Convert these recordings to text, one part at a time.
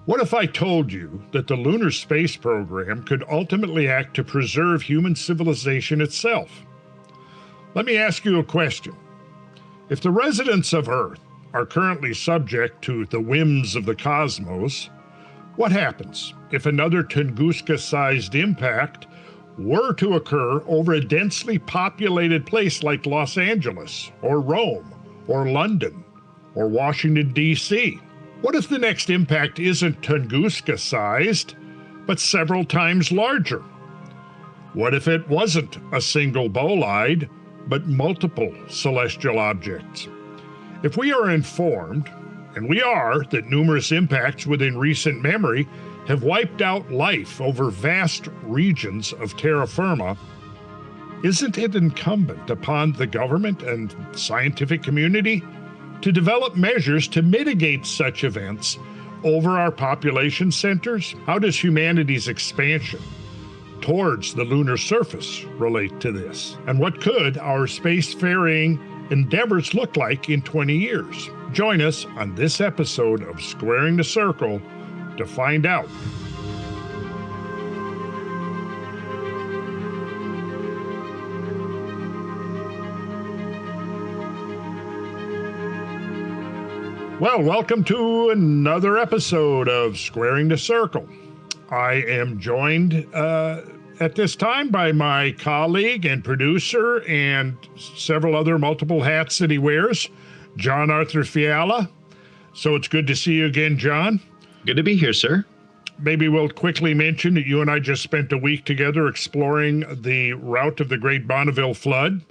What if I told you that the lunar space program could ultimately act to preserve human civilization itself? Let me ask you a question. If the residents of Earth are currently subject to the whims of the cosmos, what happens if another Tunguska-sized impact were to occur over a densely populated place like Los Angeles, or Rome, or London, or Washington, D.C.? What if the next impact isn't Tunguska-sized, but several times larger? What if it wasn't a single bolide, but multiple celestial objects? If we are informed, and we are, that numerous impacts within recent memory have wiped out life over vast regions of terra firma, isn't it incumbent upon the government and scientific community to develop measures to mitigate such events over our population centers? How does humanity's expansion towards the lunar surface relate to this? And what could our spacefaring endeavors look like in 20 years? Join us on this episode of Squaring the Circle to find out. Well, welcome to another episode of Squaring the Circle. I am joined at this time by my colleague and producer and several other multiple hats that he wears, John Arthur Fiala. So it's good to see you again, John. Good to be here, sir. Maybe we'll quickly mention that you and I just spent a week together exploring the route of the Great Bonneville Flood,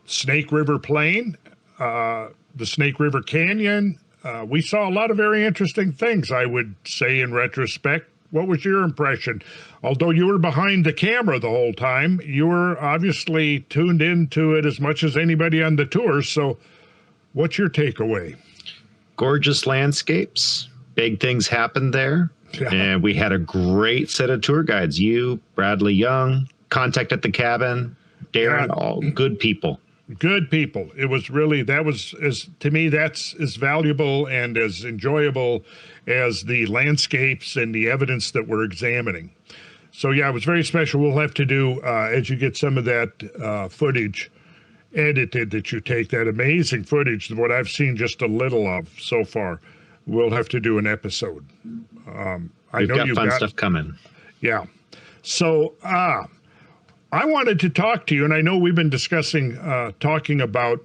Snake River Plain, the Snake River Canyon. We saw a lot of very interesting things, I would say, in retrospect. What was your impression? Although you were behind the camera the whole time, you were obviously tuned into it as much as anybody on the tour. So what's your takeaway? Gorgeous landscapes. Big things happened there. Yeah. And we had a great set of tour guides. You, Bradley Young, Contact at the Cabin, Darren, yeah. All good people. Good people. It was really, that was, to me, that's as valuable and as enjoyable as the landscapes and the evidence that we're examining. So yeah, it was very special. We'll have to do, as you get some of that footage edited, that you take that amazing footage, what I've seen just a little of so far, we'll have to do an episode. We've got fun stuff coming. Yeah. So, I wanted to talk to you, and I know we've been discussing, talking about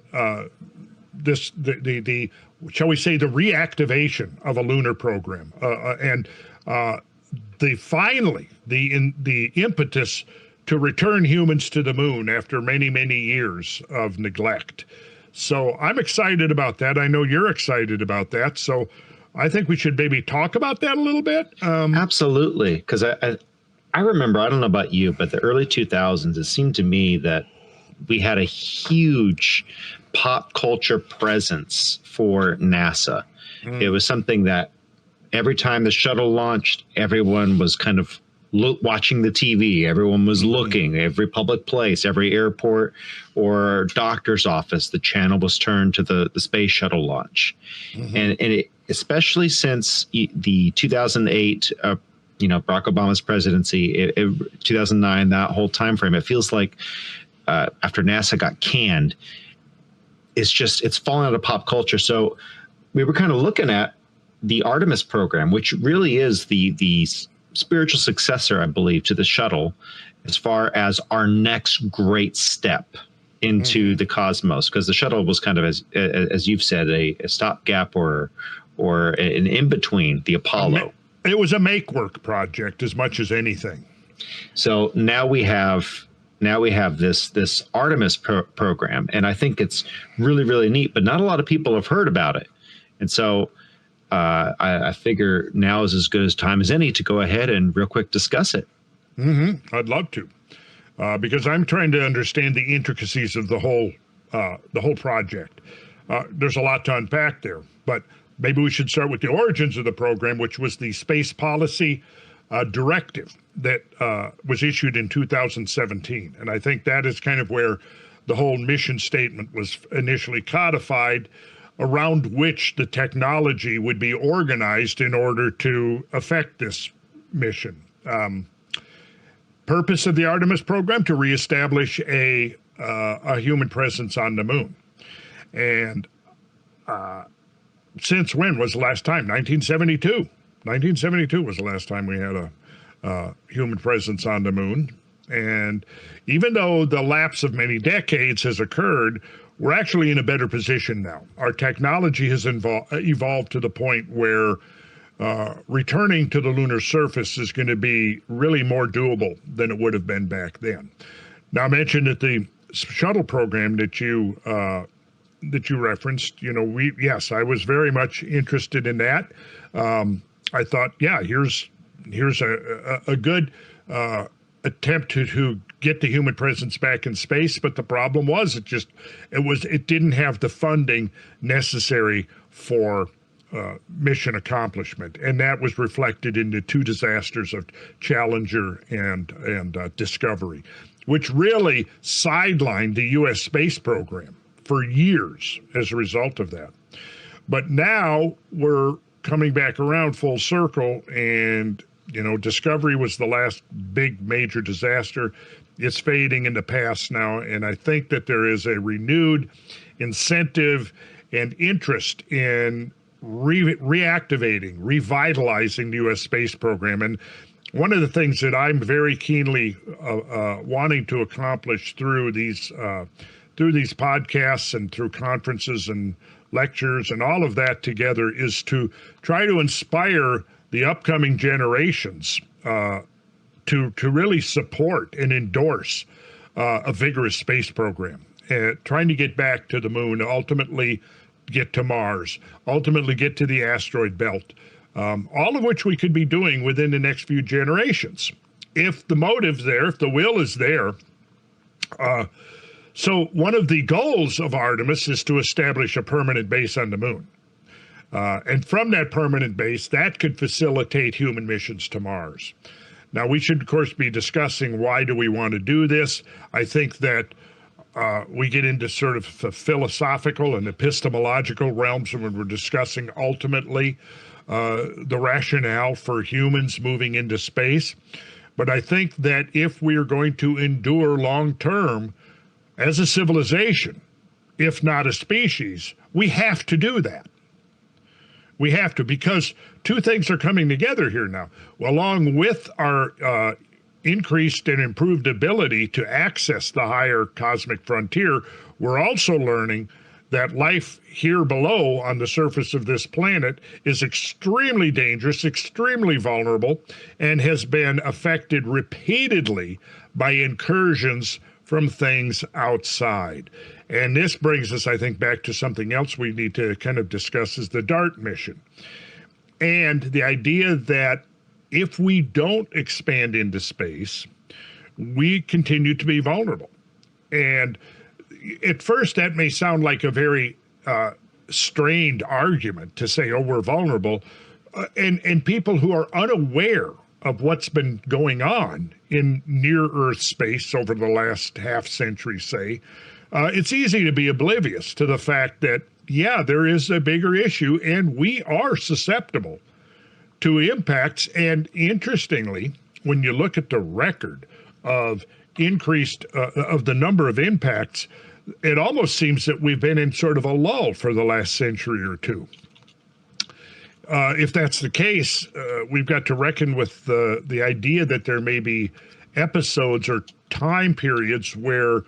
this, the shall we say, the reactivation of a lunar program, and the impetus to return humans to the moon after many, many years of neglect. So I'm excited about that. I know you're excited about that. So I think we should maybe talk about that a little bit. Absolutely, because I remember, I don't know about you, but the early 2000s, it seemed to me that we had a huge pop culture presence for NASA. It was something that every time the shuttle launched, everyone was kind of watching the TV. Everyone was looking, every public place, every airport or doctor's office, the channel was turned to the space shuttle launch. And it, especially since the 2008 Barack Obama's presidency, 2009, that whole time frame, it feels like after NASA got canned, it's fallen out of pop culture. So we were kind of looking at the Artemis program, which really is the spiritual successor, I believe, to the shuttle, as far as our next great step into the cosmos, because the shuttle was kind of, as you've said, a stopgap or an in-between the Apollo. It was a make-work project as much as anything. So now we have this Artemis program, and I think it's really, really neat, but not a lot of people have heard about it. And so I figure now is as good as time as any to go ahead and real quick discuss it. I'd love to, because I'm trying to understand the intricacies of the whole project. There's a lot to unpack there, but maybe we should start with the origins of the program, which was the Space Policy Directive that was issued in 2017. And I think that is kind of where the whole mission statement was initially codified. around which the technology would be organized in order to affect this mission. Purpose of the Artemis program, to reestablish a human presence on the moon. And since when was the last time? 1972. 1972 was the last time we had a human presence on the moon. And even though the lapse of many decades has occurred, we're actually in a better position now. Our technology has evolved to the point where returning to the lunar surface is going to be really more doable than it would have been back then. Now, I mentioned that the shuttle program that you referenced, yes, I was very much interested in that. I thought, yeah, here's a good attempt to get the human presence back in space, but the problem was it didn't have the funding necessary for mission accomplishment, and that was reflected in the two disasters of Challenger and Discovery, which really sidelined the U.S. space program for years as a result of that. But now we're coming back around full circle, and Discovery was the last big major disaster. It's fading in the past now, and I think that there is a renewed incentive and interest in reactivating, revitalizing the U.S. space program. And one of the things that I'm very keenly wanting to accomplish through these podcasts and through conferences and lectures and all of that together is to try to inspire the upcoming generations to really support and endorse a vigorous space program, trying to get back to the moon, ultimately get to Mars, ultimately get to the asteroid belt, all of which we could be doing within the next few generations, if the motive's there, if the will is there. So one of the goals of Artemis is to establish a permanent base on the moon. And from that permanent base, that could facilitate human missions to Mars. Now, we should, of course, be discussing why do we want to do this. I think that we get into sort of the philosophical and epistemological realms when we're discussing ultimately the rationale for humans moving into space. But I think that if we are going to endure long-term as a civilization, if not a species, we have to do that. We have to, because two things are coming together here now. Along with our increased and improved ability to access the higher cosmic frontier, we're also learning that life here below on the surface of this planet is extremely dangerous, extremely vulnerable, and has been affected repeatedly by incursions from things outside. And this brings us, I think, back to something else we need to kind of discuss, is the DART mission. And the idea that if we don't expand into space, we continue to be vulnerable. And at first, that may sound like a very strained argument to say, oh, we're vulnerable. And people who are unaware of what's been going on in near-Earth space over the last half century, say, it's easy to be oblivious to the fact that, yeah, there is a bigger issue, and we are susceptible to impacts. And interestingly, when you look at the record of increased of the number of impacts, it almost seems that we've been in sort of a lull for the last century or two. If that's the case, we've got to reckon with the idea that there may be episodes or time periods where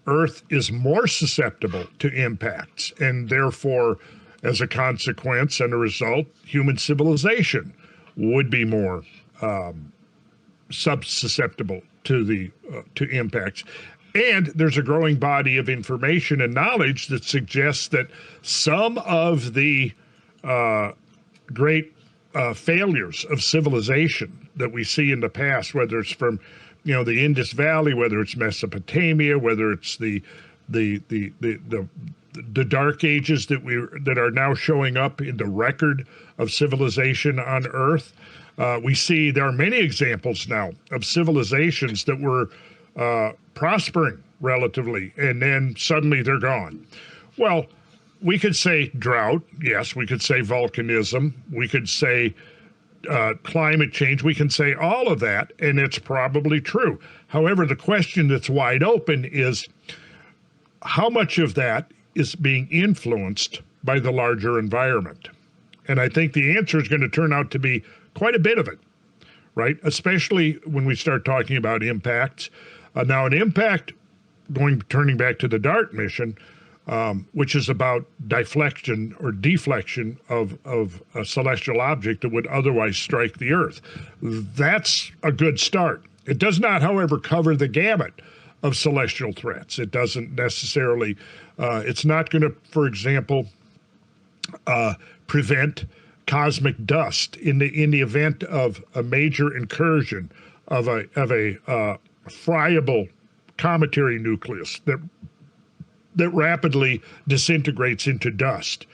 Earth is more susceptible to impacts, and therefore, as a consequence and a result, human civilization would be more susceptible to impacts. And there's a growing body of information and knowledge that suggests that some of the great failures of civilization that we see in the past, whether it's from the Indus Valley, whether it's Mesopotamia, whether it's the dark ages that are now showing up in the record of civilization on Earth, we see there are many examples now of civilizations that were prospering relatively, and then suddenly they're gone. Well, we could say drought. Yes, we could say volcanism. We could say climate change. We can say all of that, and it's probably true. However, the question that's wide open is how much of that is being influenced by the larger environment? And I think the answer is going to turn out to be quite a bit of it, right? Especially when we start talking about impacts. Now, an impact, turning back to the DART mission, which is about deflection of a celestial object that would otherwise strike the Earth. That's a good start. It does not, however, cover the gamut of celestial threats. It doesn't necessarily, it's not going to, for example, prevent cosmic dust in the event of a major incursion of a friable cometary nucleus that rapidly disintegrates into dust.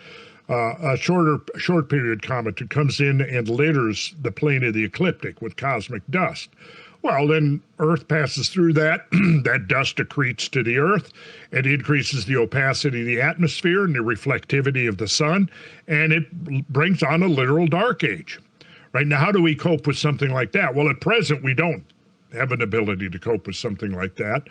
A short period comet that comes in and litters the plane of the ecliptic with cosmic dust. Well, then Earth passes through that. That dust accretes to the Earth. It increases the opacity of the atmosphere and the reflectivity of the sun, and it brings on a literal dark age. Right now, how do we cope with something like that? Well, at present, we don't have an ability to cope with something like that.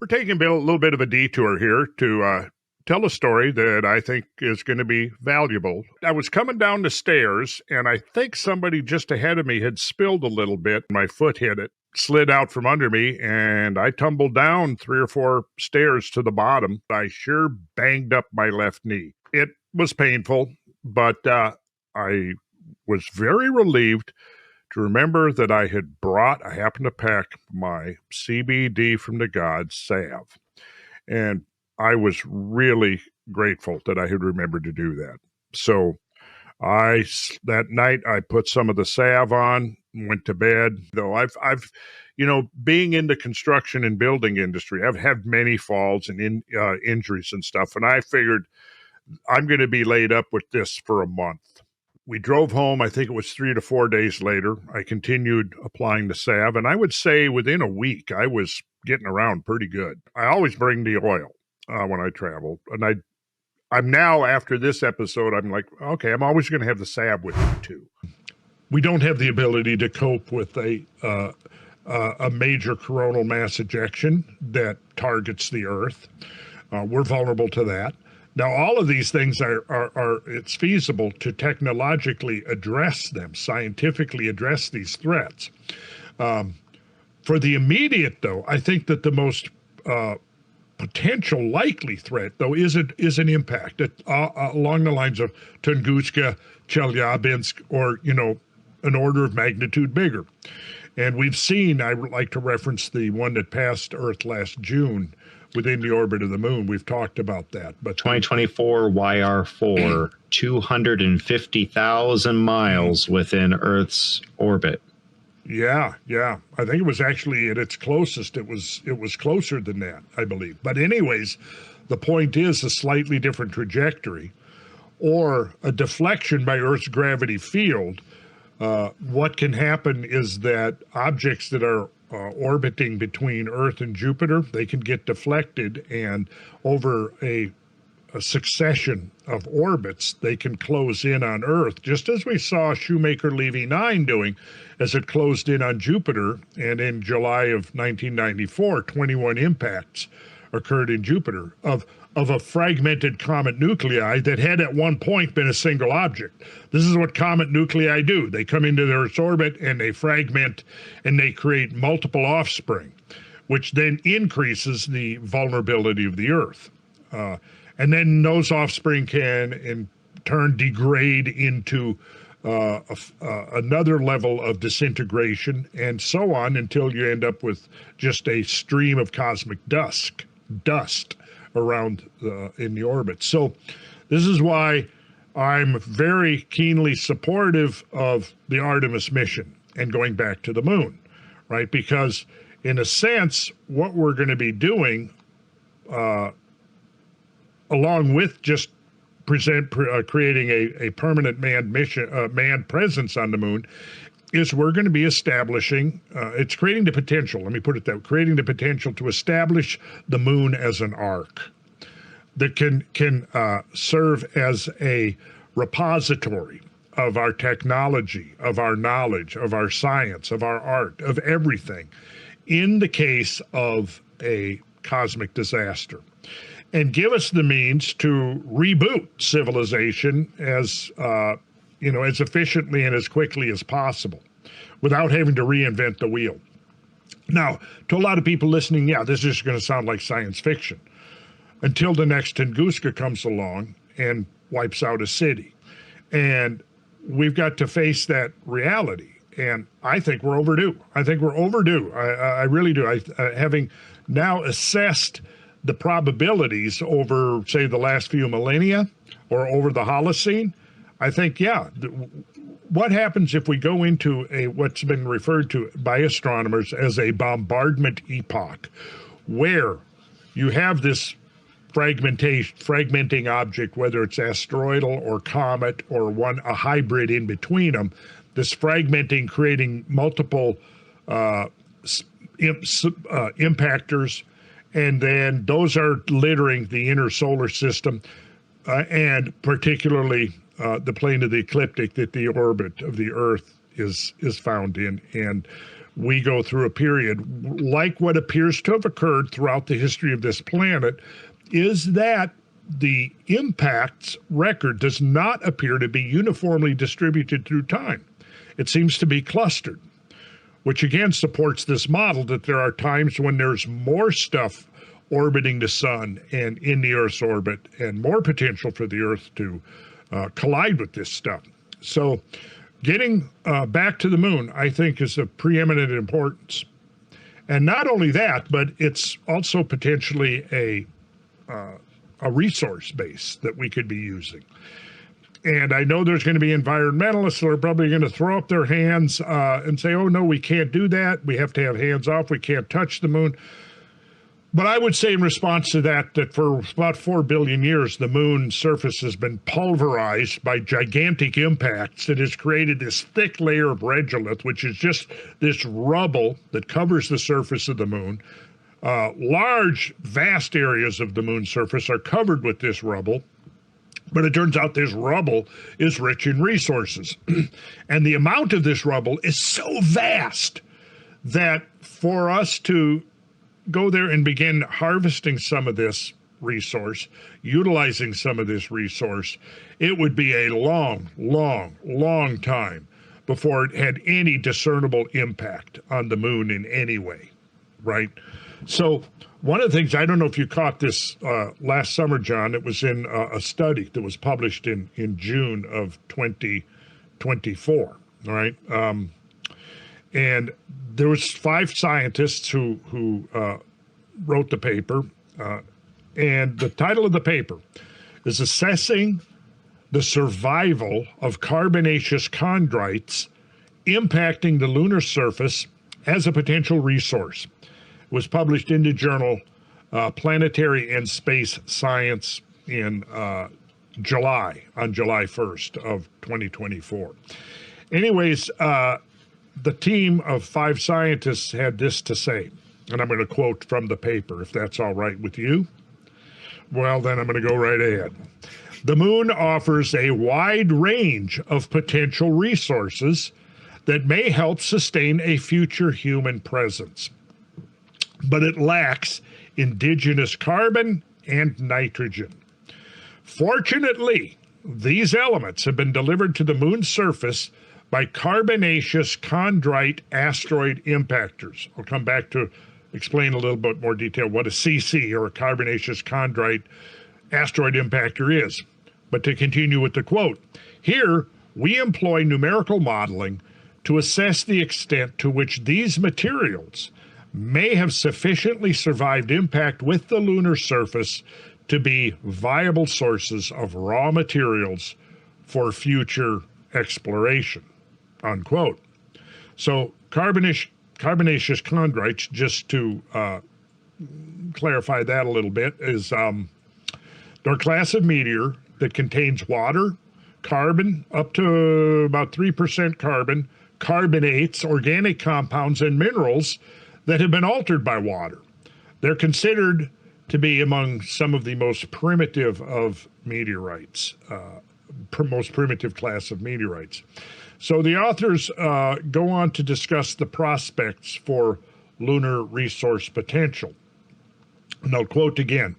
We're taking a little bit of a detour here to tell a story that I think is going to be valuable. I was coming down the stairs, and I think somebody just ahead of me had spilled a little bit. My foot hit it, slid out from under me, and I tumbled down 3 or 4 stairs to the bottom. I sure banged up my left knee. It was painful, but I was very relieved to remember that I happened to pack my CBD from the gods salve. And I was really grateful that I had remembered to do that. So that night I put some of the salve on, went to bed. Though I've being in the construction and building industry, I've had many falls and injuries and stuff. And I figured I'm going to be laid up with this for a month. We drove home. I think it was 3 to 4 days later. I continued applying the salve, and I would say within a week, I was getting around pretty good. I always bring the oil when I travel, and I'm now, after this episode, I'm like, okay, I'm always going to have the salve with me too. We don't have the ability to cope with a major coronal mass ejection that targets the Earth. We're vulnerable to that. Now, all of these things it's feasible to technologically address them, scientifically address these threats. For the immediate, though, I think that the most potential likely threat, though, is an impact along the lines of Tunguska, Chelyabinsk, or, an order of magnitude bigger. And we've seen, I would like to reference the one that passed Earth last June, within the orbit of the moon. We've talked about that. But 2024 YR4, 250,000 miles within Earth's orbit. Yeah. I think it was actually at its closest. It was closer than that, I believe. But anyways, the point is a slightly different trajectory or a deflection by Earth's gravity field. What can happen is that objects that are orbiting between Earth and Jupiter, they can get deflected, and over a succession of orbits, they can close in on Earth, just as we saw Shoemaker Levy 9 doing as it closed in on Jupiter. And in July of 1994, 21 impacts occurred in Jupiter of a fragmented comet nuclei that had at one point been a single object. This is what comet nuclei do. They come into the Earth's orbit and they fragment and they create multiple offspring, which then increases the vulnerability of the Earth. And then those offspring can in turn degrade into another level of disintegration, and so on until you end up with just a stream of cosmic dust around in the orbit. So this is why I'm very keenly supportive of the Artemis mission and going back to the moon, right? Because in a sense, what we're going to be doing, along with just creating a permanent manned presence on the moon, is we're going to be establishing, it's creating the potential, let me put it that way, creating the potential to establish the moon as an ark. that can serve as a repository of our technology, of our knowledge, of our science, of our art, of everything, in the case of a cosmic disaster, and give us the means to reboot civilization as as efficiently and as quickly as possible, without having to reinvent the wheel. Now, to a lot of people listening, yeah, this is going to sound like science fiction, until the next Tunguska comes along and wipes out a city. And we've got to face that reality. And I think we're overdue. I really do. Having now assessed the probabilities over, say, the last few millennia or over the Holocene, I think, yeah, what happens if we go into what's been referred to by astronomers as a bombardment epoch, where you have this fragmenting object, whether it's asteroidal or comet or a hybrid in between them, this fragmenting creating multiple impactors, and then those are littering the inner solar system, and particularly the plane of the ecliptic that the orbit of the Earth is found in. And we go through a period like what appears to have occurred throughout the history of this planet, is that the impacts record does not appear to be uniformly distributed through time. It seems to be clustered, which again supports this model that there are times when there's more stuff orbiting the sun and in the Earth's orbit, and more potential for the Earth to collide with this stuff. So getting back to the moon, I think, is of preeminent importance. And not only that, but it's also potentially a resource base that we could be using. And I know there's going to be environmentalists that are probably going to throw up their hands and say, oh, no, we can't do that. We have to have hands off. We can't touch the moon. But I would say in response to that for about 4 billion years, the moon's surface has been pulverized by gigantic impacts that has created this thick layer of regolith, which is just this rubble that covers the surface of the moon. Large, vast areas of the moon's surface are covered with this rubble. But it turns out this rubble is rich in resources. And the amount of this rubble is so vast that for us to go there and begin harvesting some of this resource, utilizing some of this resource, it would be a long, long, long time before it had any discernible impact on the moon in any way, right? So one of the things, I don't know if you caught this last summer, John, it was in a study that was published in June of 2024, all right? And there was 5 scientists who wrote the paper, and the title of the paper is Assessing the Survival of Carbonaceous Chondrites Impacting the Lunar Surface as a Potential Resource. It was published in the journal Planetary and Space Science in on July 1st of 2024. Anyways, the team of 5 scientists had this to say, and I'm going to quote from the paper, if that's all right with you. Well, then I'm going to go right ahead. The moon offers a wide range of potential resources that may help sustain a future human presence, but it lacks indigenous carbon and nitrogen. Fortunately, these elements have been delivered to the moon's surface by carbonaceous chondrite asteroid impactors. I'll come back to explain a little bit more detail what a CC, or a carbonaceous chondrite asteroid impactor, is. But to continue with the quote, here we employ numerical modeling to assess the extent to which these materials may have sufficiently survived impact with the lunar surface to be viable sources of raw materials for future exploration, unquote. So carbonaceous chondrites, just to clarify that a little bit, is they're a class of meteor that contains water, carbon, up to about 3% carbon, carbonates, organic compounds, and minerals that have been altered by water. They're considered to be among some of the most primitive of meteorites, most primitive class of meteorites. So the authors go on to discuss the prospects for lunar resource potential. And I'll quote again,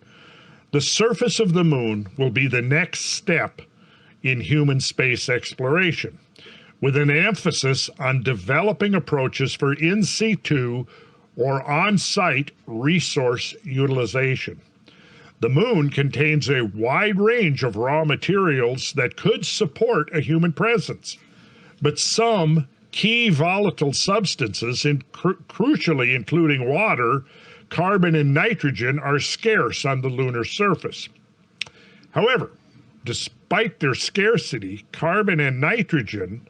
"The surface of the moon will be the next step in human space exploration, with an emphasis on developing approaches for in situ or on-site resource utilization. The moon contains a wide range of raw materials that could support a human presence, but some key volatile substances, crucially including water, carbon, and nitrogen, are scarce on the lunar surface. However, despite their scarcity, carbon and nitrogen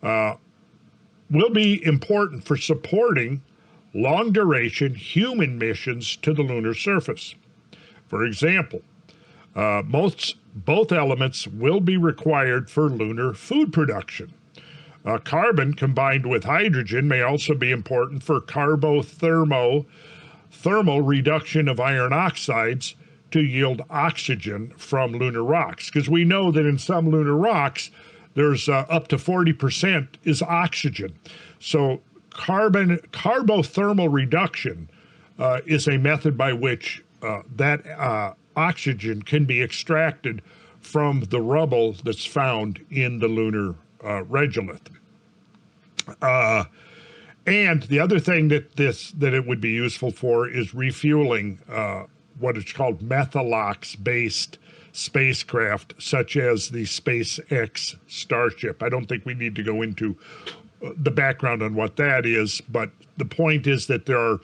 will be important for supporting long-duration human missions to the lunar surface. For example, both elements will be required for lunar food production. Carbon combined with hydrogen may also be important for thermal reduction of iron oxides to yield oxygen from lunar rocks, because we know that in some lunar rocks, there's up to 40% is oxygen. So carbothermal reduction is a method by which that oxygen can be extracted from the rubble that's found in the lunar regolith. And the other thing that it would be useful for is refueling what is called methalox-based spacecraft, such as the SpaceX Starship. I don't think we need to go into the background on what that is, but the point is that there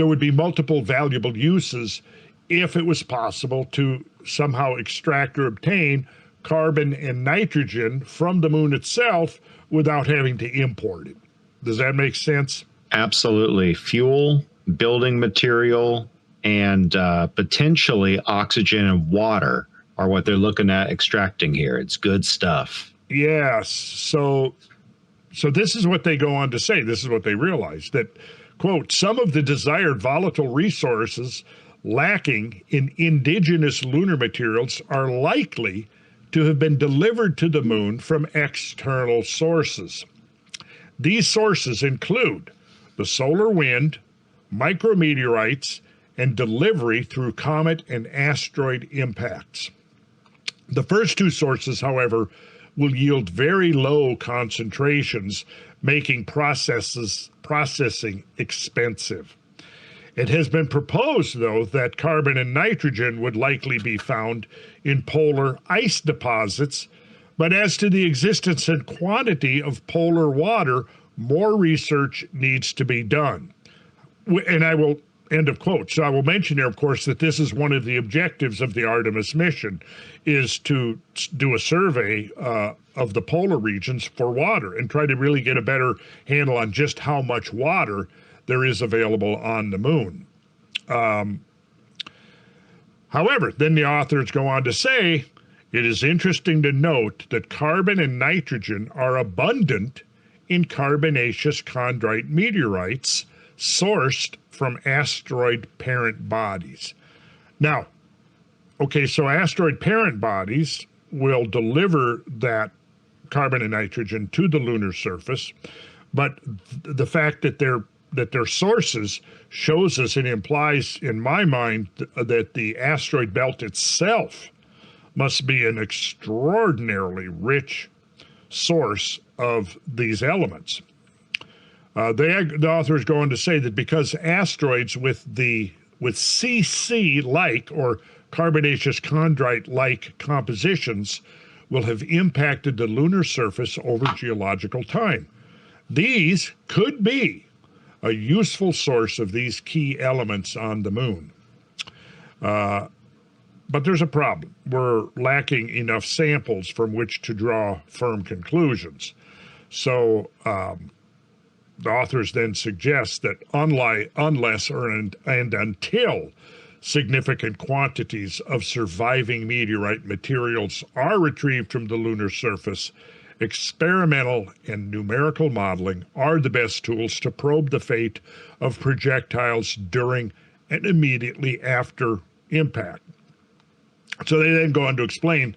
would be multiple valuable uses if it was possible to somehow extract or obtain carbon and nitrogen from the moon itself without having to import it. Does that make sense? Absolutely. Fuel, building material, and potentially oxygen and water are what they're looking at extracting here. It's good stuff. Yes. So this is what they go on to say. This is what they realize, that, quote, "Some of the desired volatile resources lacking in indigenous lunar materials are likely to have been delivered to the moon from external sources. These sources include the solar wind, micrometeorites, and delivery through comet and asteroid impacts. The first two sources, however, will yield very low concentrations, making processing expensive. It has been proposed, though, that carbon and nitrogen would likely be found in polar ice deposits, but as to the existence and quantity of polar water, more research needs to be done." And I will, end of quote. So I will mention here, of course, that this is one of the objectives of the Artemis mission, is to do a survey of the polar regions for water and try to really get a better handle on just how much water there is available on the moon. However, then the authors go on to say, "It is interesting to note that carbon and nitrogen are abundant in carbonaceous chondrite meteorites sourced from asteroid parent bodies." Now, okay, so asteroid parent bodies will deliver that carbon and nitrogen to the lunar surface, but the fact that their sources shows us and implies, in my mind, that the asteroid belt itself must be an extraordinarily rich source of these elements. The authors go on to say that because asteroids with CC-like or carbonaceous chondrite-like compositions will have impacted the lunar surface over geological time, these could be a useful source of these key elements on the moon. But there's a problem. We're lacking enough samples from which to draw firm conclusions. So the authors then suggest that unless and until significant quantities of surviving meteorite materials are retrieved from the lunar surface, experimental and numerical modeling are the best tools to probe the fate of projectiles during and immediately after impact. So they then go on to explain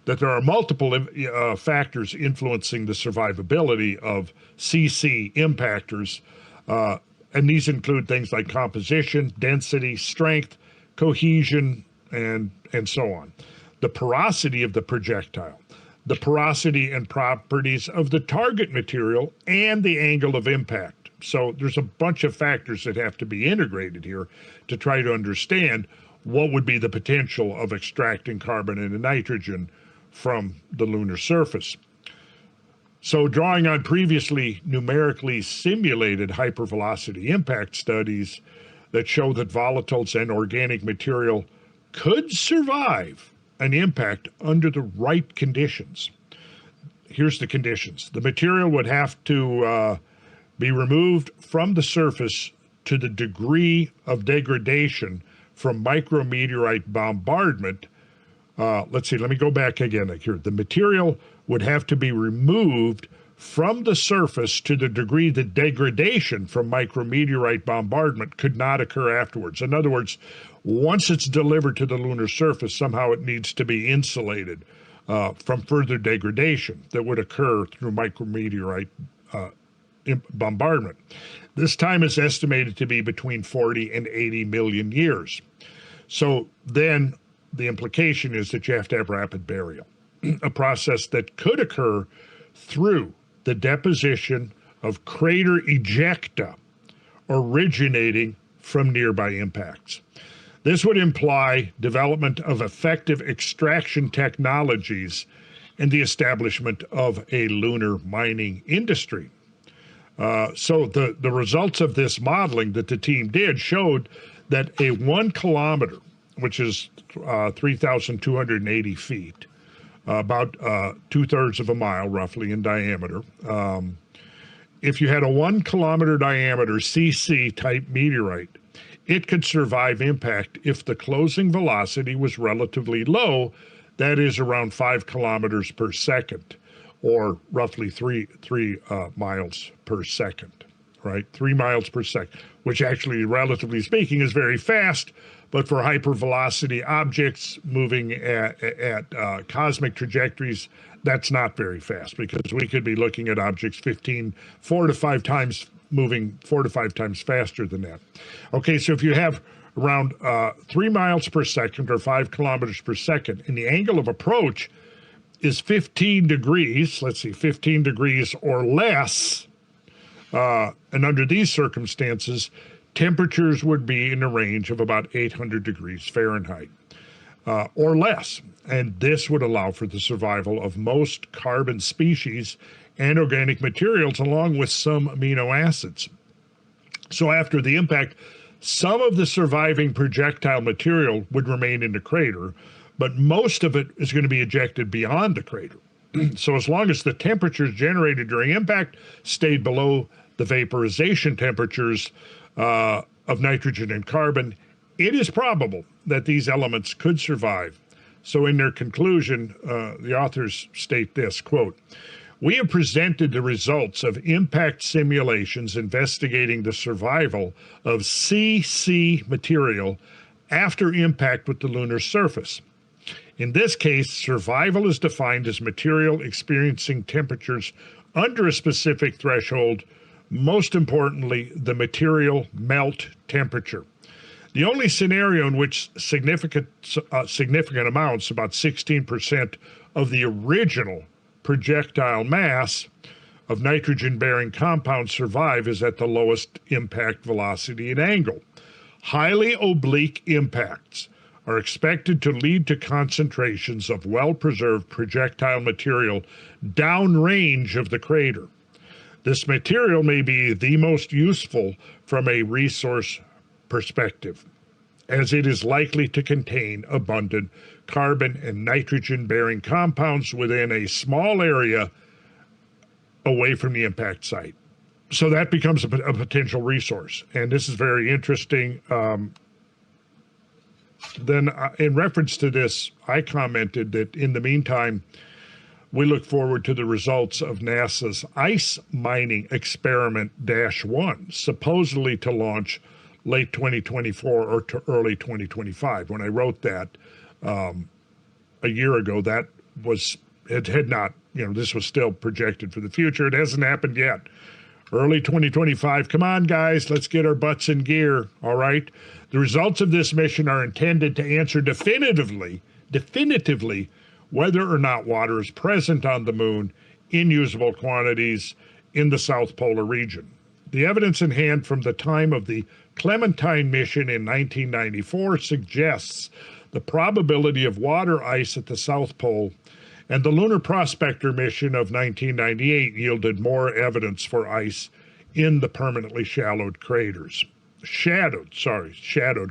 that there are multiple factors influencing the survivability of CC impactors, and these include things like composition, density, strength, cohesion, and so on. The porosity of the projectile, the porosity and properties of the target material, and the angle of impact. So there's a bunch of factors that have to be integrated here to try to understand what would be the potential of extracting carbon and nitrogen from the lunar surface. So drawing on previously numerically simulated hypervelocity impact studies that show that volatiles and organic material could survive an impact under the right conditions. Here's the conditions. The material would have to be removed from the surface to the degree of degradation from micrometeorite bombardment. Let's see, let me go back again here. The material would have to be removed from the surface to the degree that degradation from micrometeorite bombardment could not occur afterwards. In other words, once it's delivered to the lunar surface, somehow it needs to be insulated from further degradation that would occur through micrometeorite bombardment. This time is estimated to be between 40 and 80 million years. So then the implication is that you have to have rapid burial, a process that could occur through the deposition of crater ejecta originating from nearby impacts. This would imply development of effective extraction technologies and the establishment of a lunar mining industry. So the results of this modeling that the team did showed that a 1 kilometer, which is 3,280 feet, about 2/3 of a mile roughly in diameter. If you had a 1 kilometer diameter CC type meteorite, it could survive impact if the closing velocity was relatively low, that is around 5 kilometers per second, or roughly three miles per second, right? 3 miles per second, which actually, relatively speaking, is very fast, but for hypervelocity objects moving at cosmic trajectories, that's not very fast, because we could be looking at objects moving 4 to 5 times faster than that. Okay, so if you have around 3 miles per second or 5 kilometers per second, and the angle of approach is 15 degrees, let's see, 15 degrees or less, and under these circumstances, temperatures would be in the range of about 800 degrees Fahrenheit or less. And this would allow for the survival of most carbon species and organic materials, along with some amino acids. So after the impact, some of the surviving projectile material would remain in the crater, but most of it is going to be ejected beyond the crater. So as long as the temperatures generated during impact stayed below the vaporization temperatures of nitrogen and carbon, it is probable that these elements could survive. So in their conclusion, the authors state this, quote, "We have presented the results of impact simulations investigating the survival of CC material after impact with the lunar surface. In this case, survival is defined as material experiencing temperatures under a specific threshold, most importantly, the material melt temperature. The only scenario in which significant amounts, about 16% of the original projectile mass of nitrogen-bearing compounds survive, is at the lowest impact velocity and angle. Highly oblique impacts are expected to lead to concentrations of well-preserved projectile material downrange of the crater. This material may be the most useful from a resource perspective, as it is likely to contain abundant carbon and nitrogen-bearing compounds within a small area away from the impact site." So that becomes a potential resource, and this is very interesting. Then in reference to this, I commented that in the meantime, we look forward to the results of NASA's ice mining experiment -1, supposedly to launch late 2024 or to early 2025. When I wrote that a year ago, that was, it had not, this was still projected for the future. It hasn't happened yet. Early 2025, come on, guys, let's get our butts in gear, all right? The results of this mission are intended to answer definitively, whether or not water is present on the moon in usable quantities in the South Polar region. The evidence in hand from the time of the Clementine mission in 1994 suggests the probability of water ice at the South Pole, and the Lunar Prospector mission of 1998 yielded more evidence for ice in the permanently shadowed craters. Shadowed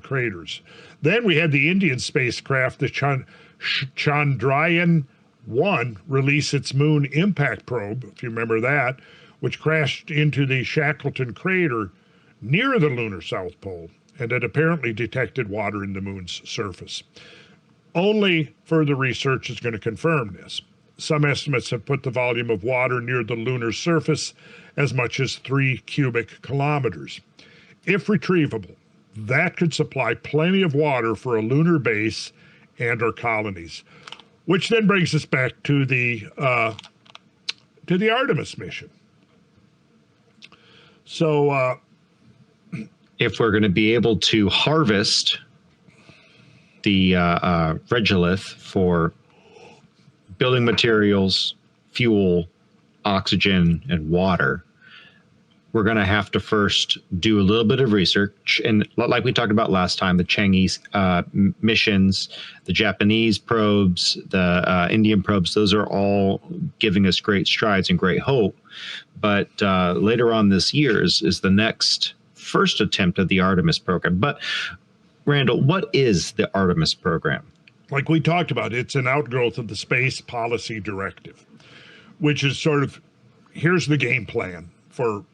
craters. Then we had the Indian spacecraft, the Chandrayaan-1, release its moon impact probe, if you remember that, which crashed into the Shackleton crater near the lunar South Pole, and it apparently detected water in the moon's surface. Only further research is going to confirm this. Some estimates have put the volume of water near the lunar surface as much as 3 cubic kilometers. If retrievable, that could supply plenty of water for a lunar base and our colonies, which then brings us back to the Artemis mission. So, if we're going to be able to harvest the regolith for building materials, fuel, oxygen, and water, we're going to have to first do a little bit of research. And like we talked about last time, the Chinese missions, the Japanese probes, the Indian probes, those are all giving us great strides and great hope. But later on this year is the next first attempt of the Artemis program. But Randall, what is the Artemis program? Like we talked about, it's an outgrowth of the Space Policy Directive, which is sort of, here's the game plan for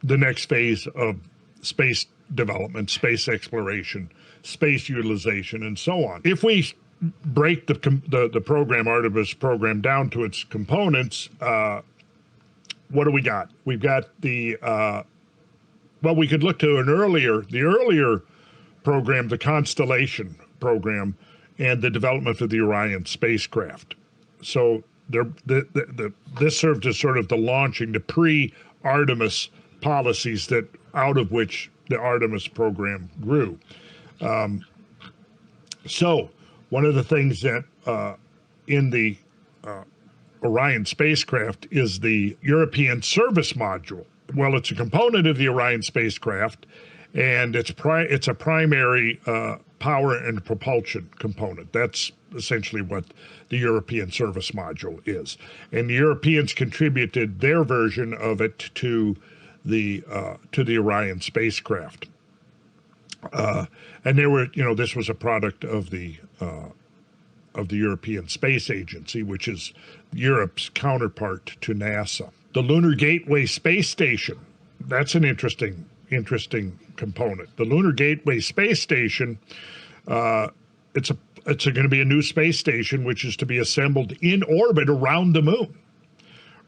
the next phase of space development, space exploration, space utilization, and so on. If we break the program, Artemis program, down to its components, what do we got? We've got the, well, we could look to the earlier program, the Constellation program, and the development of the Orion spacecraft. So this served as sort of the launching, the pre-Artemis policies that out of which the Artemis program grew. So one of the things that in the Orion spacecraft is the European Service Module. Well, it's a component of the Orion spacecraft, and it's a primary power and propulsion component. That's essentially what the European Service Module is. And the Europeans contributed their version of it to the Orion spacecraft. And there were, this was a product of the European Space Agency, which is Europe's counterpart to NASA. The Lunar Gateway Space Station, that's an interesting component. The Lunar Gateway Space Station, it's going to be a new space station which is to be assembled in orbit around the moon.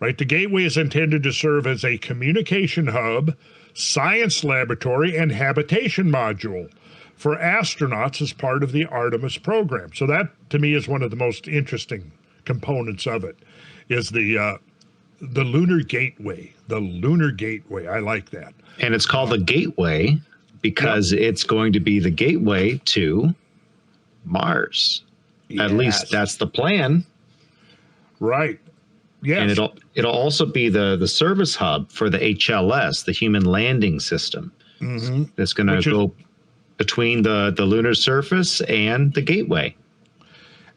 Right, the Gateway is intended to serve as a communication hub, science laboratory, and habitation module for astronauts as part of the Artemis program. So that, to me, is one of the most interesting components of it, is the Lunar Gateway. The Lunar Gateway, I like that. And it's called the Gateway because it's going to be the gateway to Mars. Yes. At least that's the plan. Right. Yes. And it'll also be the service hub for the HLS, the Human Landing System. Mm-hmm. That's going to go between the lunar surface and the Gateway.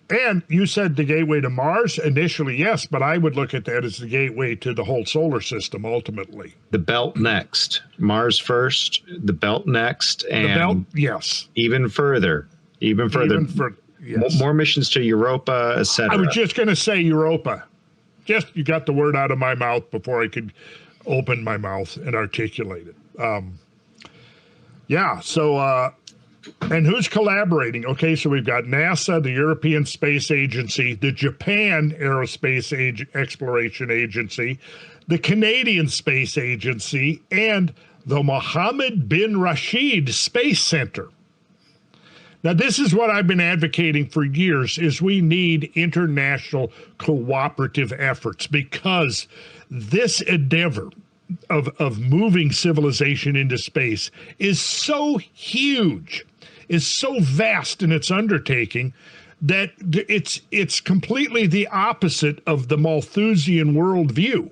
And you said the gateway to Mars initially, yes, but I would look at that as the gateway to the whole solar system ultimately. The belt next. Mars first, the belt next, and the belt, yes. Even further. Yes. More missions to Europa, etc. I was just going to say Europa. Just, you got the word out of my mouth before I could open my mouth and articulate it. And who's collaborating? Okay, so we've got NASA, the European Space Agency, the Japan Aerospace Exploration Agency, the Canadian Space Agency, and the Mohammed bin Rashid Space Center. Now, this is what I've been advocating for years, is we need international cooperative efforts, because this endeavor of moving civilization into space is so huge, is so vast in its undertaking, that it's completely the opposite of the Malthusian worldview,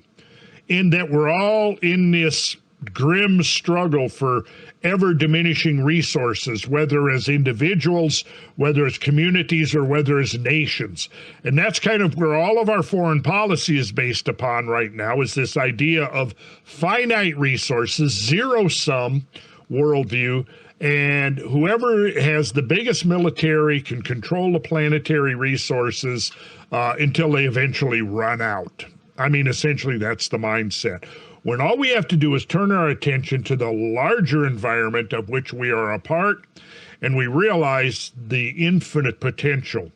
in that we're all in this grim struggle for ever diminishing resources, whether as individuals, whether as communities, or whether as nations. And that's kind of where all of our foreign policy is based upon right now, is this idea of finite resources, zero-sum worldview, and whoever has the biggest military can control the planetary resources until they eventually run out. I mean, essentially, that's the mindset. When all we have to do is turn our attention to the larger environment of which we are a part, and we realize the infinite potential.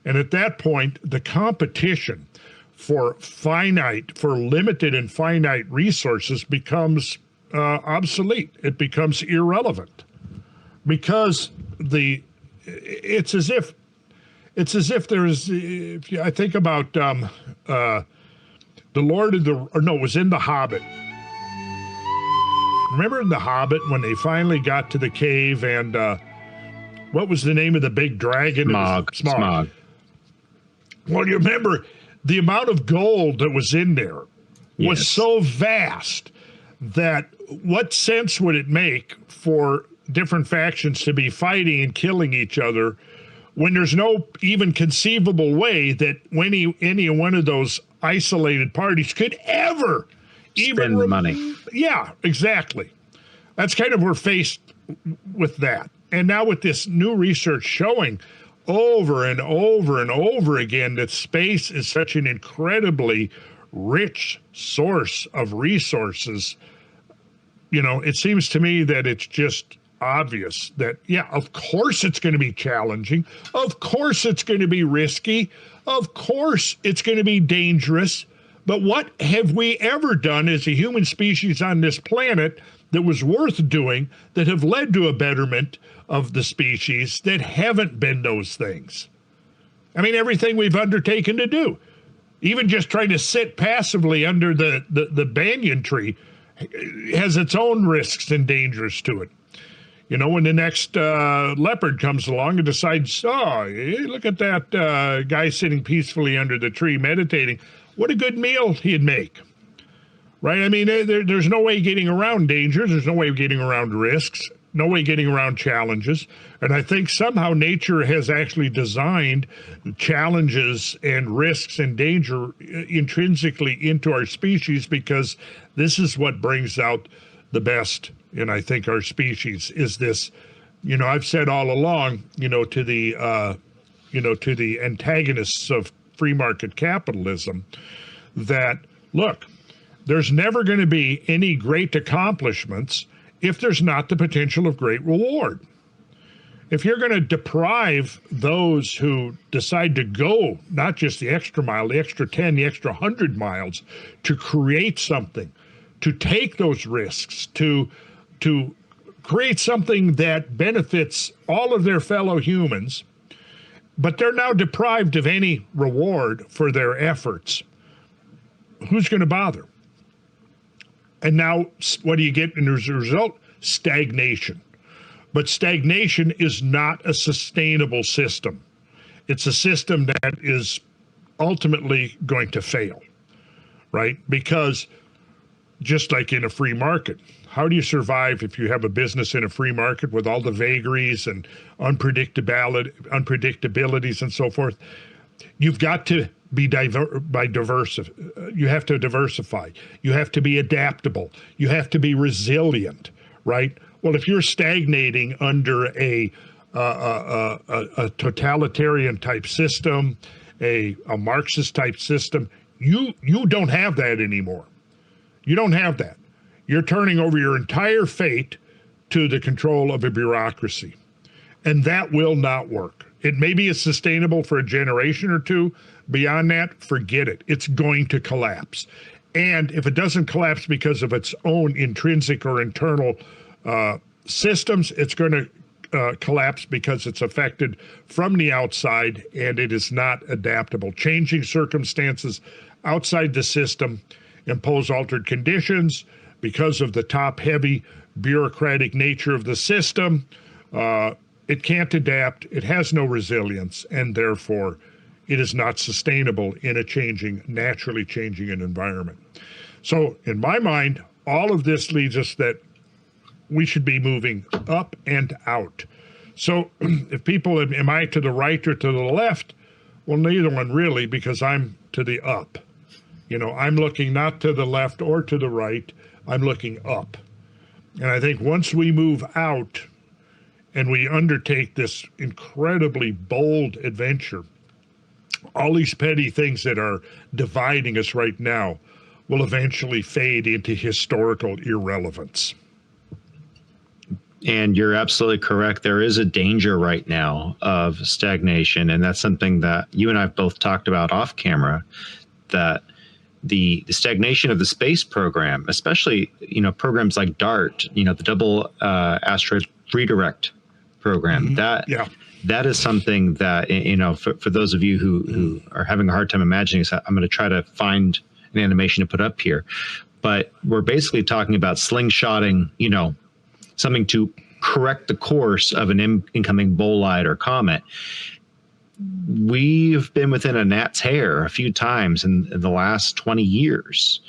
And at that point, the competition for limited and finite resources becomes obsolete. It becomes irrelevant, because it's as if there's, I think about it was in The Hobbit. Remember in The Hobbit when they finally got to the cave, and what was the name of the big dragon? Smog. Well, you remember the amount of gold that was in there was Yes. so vast that what sense would it make for different factions to be fighting and killing each other when there's no even conceivable way that any one of those isolated parties could ever Spend the money. Yeah, exactly. That's kind of, we're faced with that. And now with this new research showing over and over and over again that space is such an incredibly rich source of resources, it seems to me that it's just obvious that, yeah, of course it's going to be challenging. Of course it's going to be risky. Of course it's going to be dangerous. But what have we ever done as a human species on this planet that was worth doing, that have led to a betterment of the species, that haven't been those things? I mean, everything we've undertaken to do, even just trying to sit passively under the banyan tree, has its own risks and dangers to it. When the next leopard comes along and decides, hey, look at that guy sitting peacefully under the tree meditating, what a good meal he'd make, right? I mean, there's no way getting around dangers. There's no way of getting around risks, no way getting around challenges. And I think somehow nature has actually designed challenges and risks and danger intrinsically into our species, because this is what brings out the best in, I think, our species, is this, I've said all along, to the antagonists of free market capitalism, that, look, there's never going to be any great accomplishments if there's not the potential of great reward. If you're going to deprive those who decide to go not just the extra mile, the extra 10, the extra 100 miles to create something, to take those risks, to create something that benefits all of their fellow humans, but they're now deprived of any reward for their efforts, who's going to bother? And now what do you get as a result? Stagnation. But stagnation is not a sustainable system. It's a system that is ultimately going to fail, right? Because just like in a free market, how do you survive if you have a business in a free market with all the vagaries and unpredictabilities and so forth? You've got to be you have to diversify. You have to be adaptable. You have to be resilient, right? Well, if you're stagnating under a totalitarian type system, a Marxist type system, you don't have that anymore. You don't have that. You're turning over your entire fate to the control of a bureaucracy. And that will not work. It may be sustainable for a generation or two. Beyond that, forget it. It's going to collapse. And if it doesn't collapse because of its own intrinsic or internal systems, it's going to collapse because it's affected from the outside and it is not adaptable. Changing circumstances outside the system impose altered conditions because of the top-heavy bureaucratic nature of the system. It can't adapt, it has no resilience, and therefore it is not sustainable in a naturally changing environment. So in my mind, all of this leads us that we should be moving up and out. So if people, am I to the right or to the left? Well, neither one really, because I'm to the up. You know, I'm looking not to the left or to the right, I'm looking up. And I think once we move out and we undertake this incredibly bold adventure, all these petty things that are dividing us right now will eventually fade into historical irrelevance. And you're absolutely correct. There is a danger right now of stagnation. And that's something that you and I have both talked about off camera, that the stagnation of the space program, especially, you know, programs like DART, you know, the double asteroid redirect program, that is something that, you know, for those of you who are having a hard time imagining, so I'm going to try to find an animation to put up here. But we're basically talking about slingshotting, you know, something to correct the course of an incoming bolide or comet. We've been within a gnat's hair a few times in the last 20 years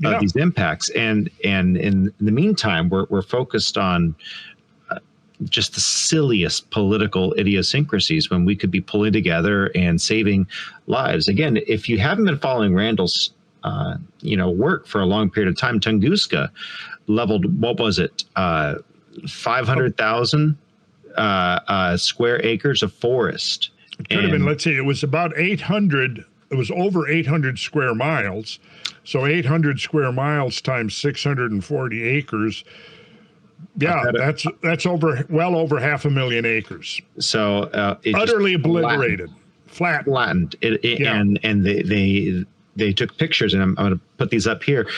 of these impacts. And in the meantime, we're focused on just the silliest political idiosyncrasies when we could be pulling together and saving lives. Again, if you haven't been following Randall's work for a long period of time, Tunguska leveled, what was it, 500,000 square acres of forest. It could have been, let's see, it was about 800, it was over 800 square miles. So 800 square miles times 640 acres. Yeah, that's over, well over 500,000 acres. So utterly obliterated, flattened. And they took pictures, and I'm going to put these up here.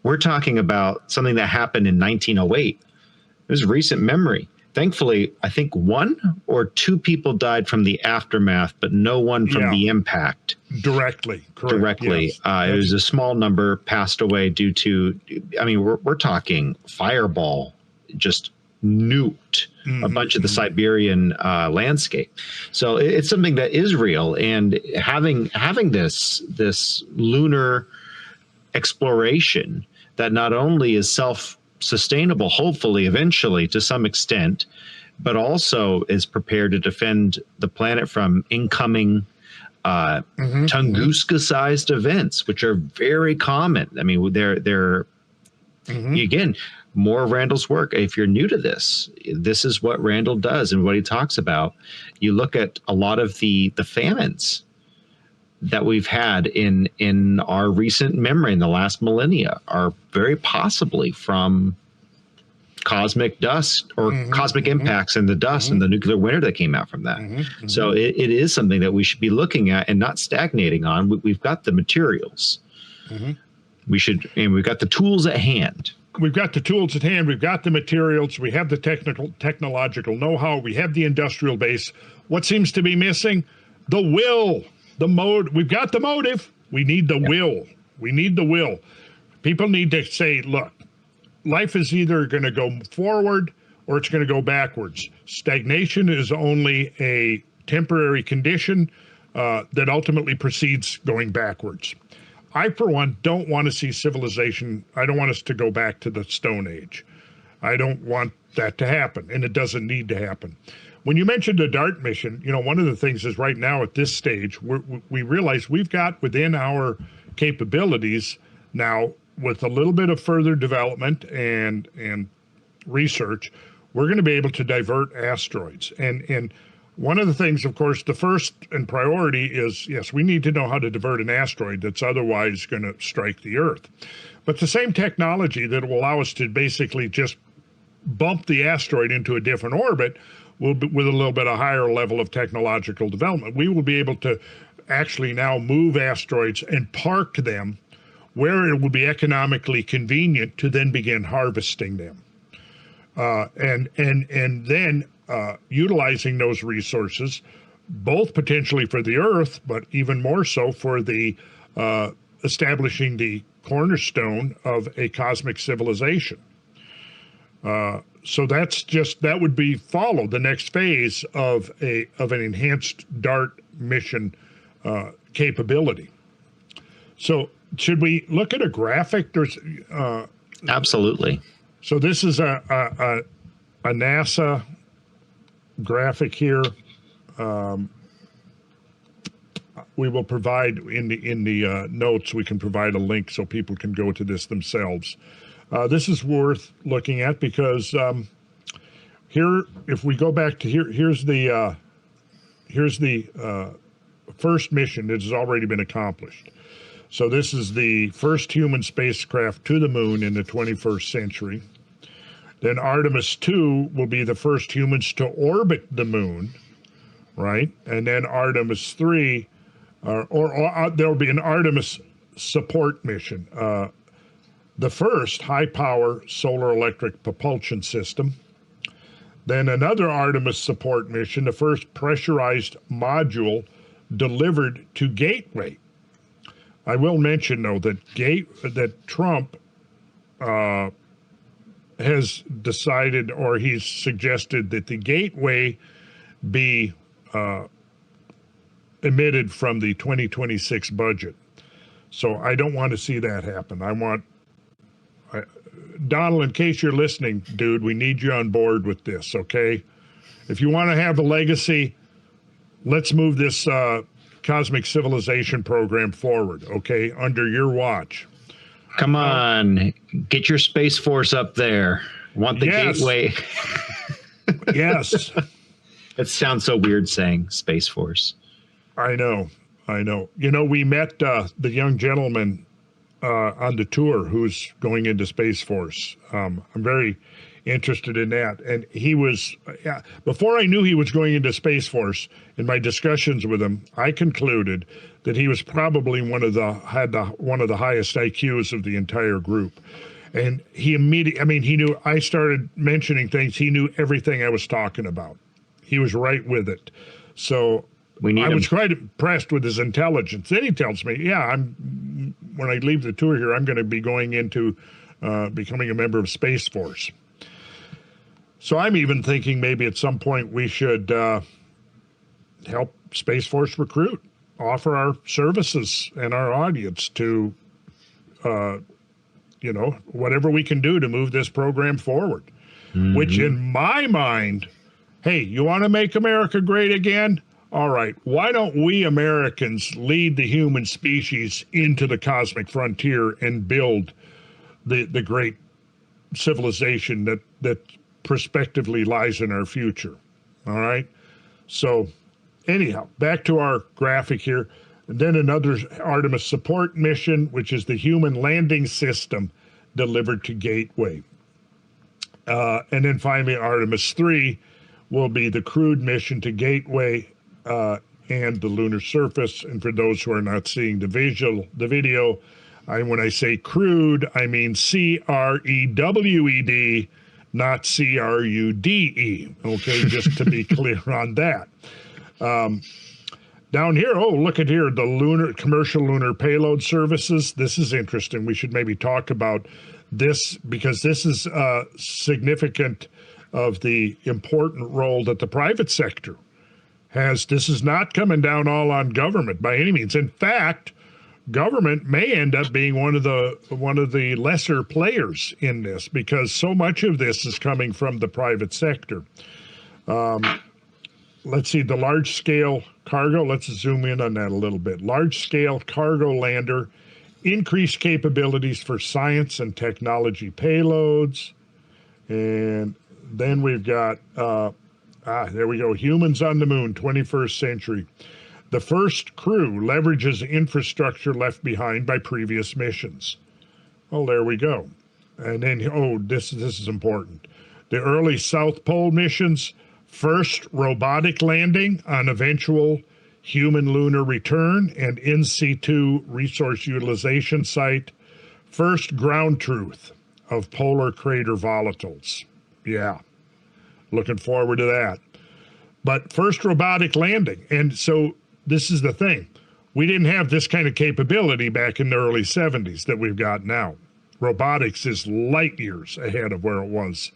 We're talking about something that happened in 1908. It was recent memory. Thankfully, I think 1 or 2 people died from the aftermath, but no one from the impact. Directly, correct. Directly. Yes. It was a small number passed away due to, I mean, we're talking fireball, just nuked a bunch of the Siberian landscape. So it's something that is real. And having this lunar exploration that not only is self-sustainable, hopefully eventually to some extent, but also is prepared to defend the planet from incoming Tunguska-sized events, which are very common. I mean, they're again, more of Randall's work. If you're new to this is what Randall does and what he talks about. You look at a lot of the famines that we've had in our recent memory in the last millennia are very possibly from cosmic dust or cosmic impacts and the dust and the nuclear winter that came out from that. So it is something that we should be looking at and not stagnating on. We've got the materials. We've got the tools at hand. We've got the tools at hand. We've got the materials. We have the technological know-how. We have the industrial base. What seems to be missing? The will, the mode. We've got the motive. We need the will. We need the will. People need to say, look, life is either going to go forward or it's going to go backwards. Stagnation is only a temporary condition that ultimately proceeds going backwards. I, for one, don't want to see civilization. I don't want us to go back to the Stone Age. I don't want that to happen, and it doesn't need to happen. When you mentioned the DART mission, you know, one of the things is right now at this stage, we realize we've got within our capabilities now, with a little bit of further development and research, we're going to be able to divert asteroids. And one of the things, of course, the first and priority is, yes, we need to know how to divert an asteroid that's otherwise going to strike the Earth. But the same technology that will allow us to basically just bump the asteroid into a different orbit will be, with a little bit of higher level of technological development, we will be able to actually now move asteroids and park them where it will be economically convenient to then begin harvesting them. And then utilizing those resources, both potentially for the Earth, but even more so for the establishing the cornerstone of a cosmic civilization. So that would be the next phase of an enhanced DART mission capability. So should we look at a graphic? There's Absolutely. So this is a NASA graphic here. We will provide in the notes. We can provide a link so people can go to this themselves. This is worth looking at because here, if we go back to here's the first mission that has already been accomplished. So this is the first human spacecraft to the moon in the 21st century. Then Artemis 2 will be the first humans to orbit the moon, right? And then Artemis 3, or there'll be an Artemis support mission. The first high-power solar electric propulsion system. Then another Artemis support mission, the first pressurized module delivered to Gateway. I will mention, though, that Trump has decided, or he's suggested, that the Gateway be emitted from the 2026 budget. So I don't want to see that happen. Donald, in case you're listening, dude, we need you on board with this, okay? If you want to have a legacy, let's move this cosmic civilization program forward, okay, under your watch. Come on, get your Space Force up there. Want the Gateway. Yes. It sounds so weird saying Space Force. I know. You know, we met the young gentleman on the tour who's going into Space Force. I'm very interested in that. And he was, before I knew he was going into Space Force, in my discussions with him, I concluded that he was probably one of the highest IQs of the entire group. And he knew, I started mentioning things, he knew everything I was talking about. He was right with it. So I was quite impressed with his intelligence. Then he tells me, when I leave the tour here, I'm going to be going into becoming a member of Space Force. So I'm even thinking maybe at some point we should help Space Force recruit, offer our services and our audience to, whatever we can do to move this program forward. Mm-hmm. Which in my mind, hey, you want to make America great again? All right, why don't we Americans lead the human species into the cosmic frontier and build the great civilization that prospectively lies in our future? All right. So anyhow, back to our graphic here. And then another Artemis support mission, which is the human landing system delivered to Gateway. And then finally, Artemis 3 will be the crewed mission to Gateway and the lunar surface. And for those who are not seeing the video, when I say crewed, I mean CREWED, not CRUDE. Okay, just to be clear on that. Down here, look at here, the commercial lunar payload services. This is interesting. We should maybe talk about this because this is significant of the important role that the private sector has. This is not coming down all on government by any means. In fact, government may end up being one of the lesser players in this because so much of this is coming from the private sector. Let's see, the large-scale cargo. Let's zoom in on that a little bit. Large-scale cargo lander, increased capabilities for science and technology payloads. And then we've got, there we go, humans on the moon, 21st century. The first crew leverages infrastructure left behind by previous missions. Well, there we go. And then, this is important. The early South Pole missions, first robotic landing on eventual human lunar return and in situ resource utilization site First ground truth of polar crater volatiles. Yeah, looking forward to that. But first robotic landing. And so this is the thing. We didn't have this kind of capability back in the early 70s that we've got now. Robotics is light years ahead of where it was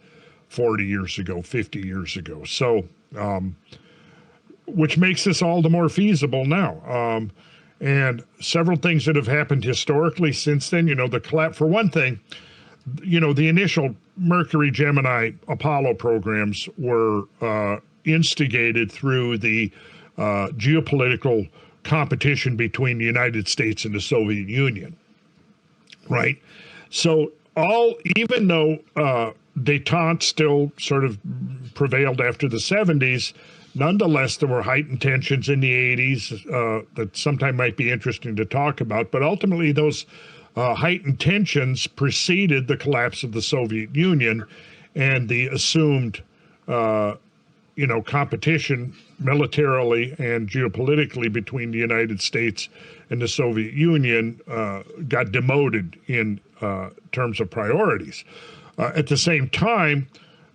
40 years ago, 50 years ago. So, which makes this all the more feasible now. And several things that have happened historically since then, the collapse, for one thing, the initial Mercury, Gemini, Apollo programs were instigated through the geopolitical competition between the United States and the Soviet Union, right? So even though détente still sort of prevailed after the 70s, nonetheless, there were heightened tensions in the 80s that sometime might be interesting to talk about. But ultimately, those heightened tensions preceded the collapse of the Soviet Union and the assumed, competition militarily and geopolitically between the United States and the Soviet Union got demoted in terms of priorities. At the same time,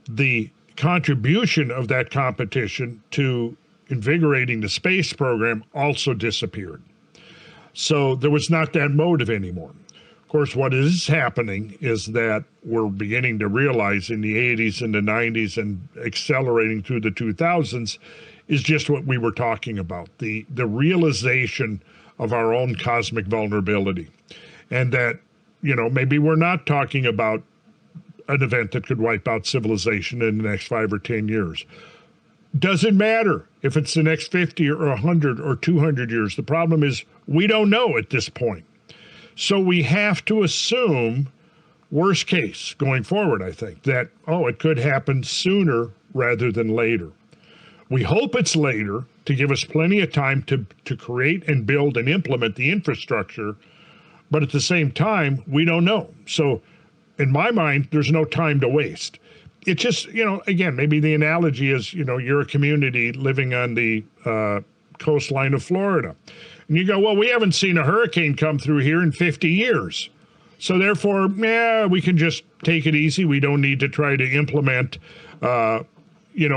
the contribution of that competition to invigorating the space program also disappeared. So there was not that motive anymore. Of course, what is happening is that we're beginning to realize in the 80s and the 90s and accelerating through the 2000s is just what we were talking about, the realization of our own cosmic vulnerability. And that, maybe we're not talking about an event that could wipe out civilization in the next 5 or 10 years. Doesn't matter if it's the next 50 or 100 or 200 years. The problem is we don't know at this point. So we have to assume worst case going forward, I think, that, it could happen sooner rather than later. We hope it's later to give us plenty of time to create and build and implement the infrastructure. But at the same time, we don't know. So in my mind, there's no time to waste. It's just, again, maybe the analogy is, you're a community living on the coastline of Florida. And you go, well, we haven't seen a hurricane come through here in 50 years. So therefore, we can just take it easy. We don't need to try to implement,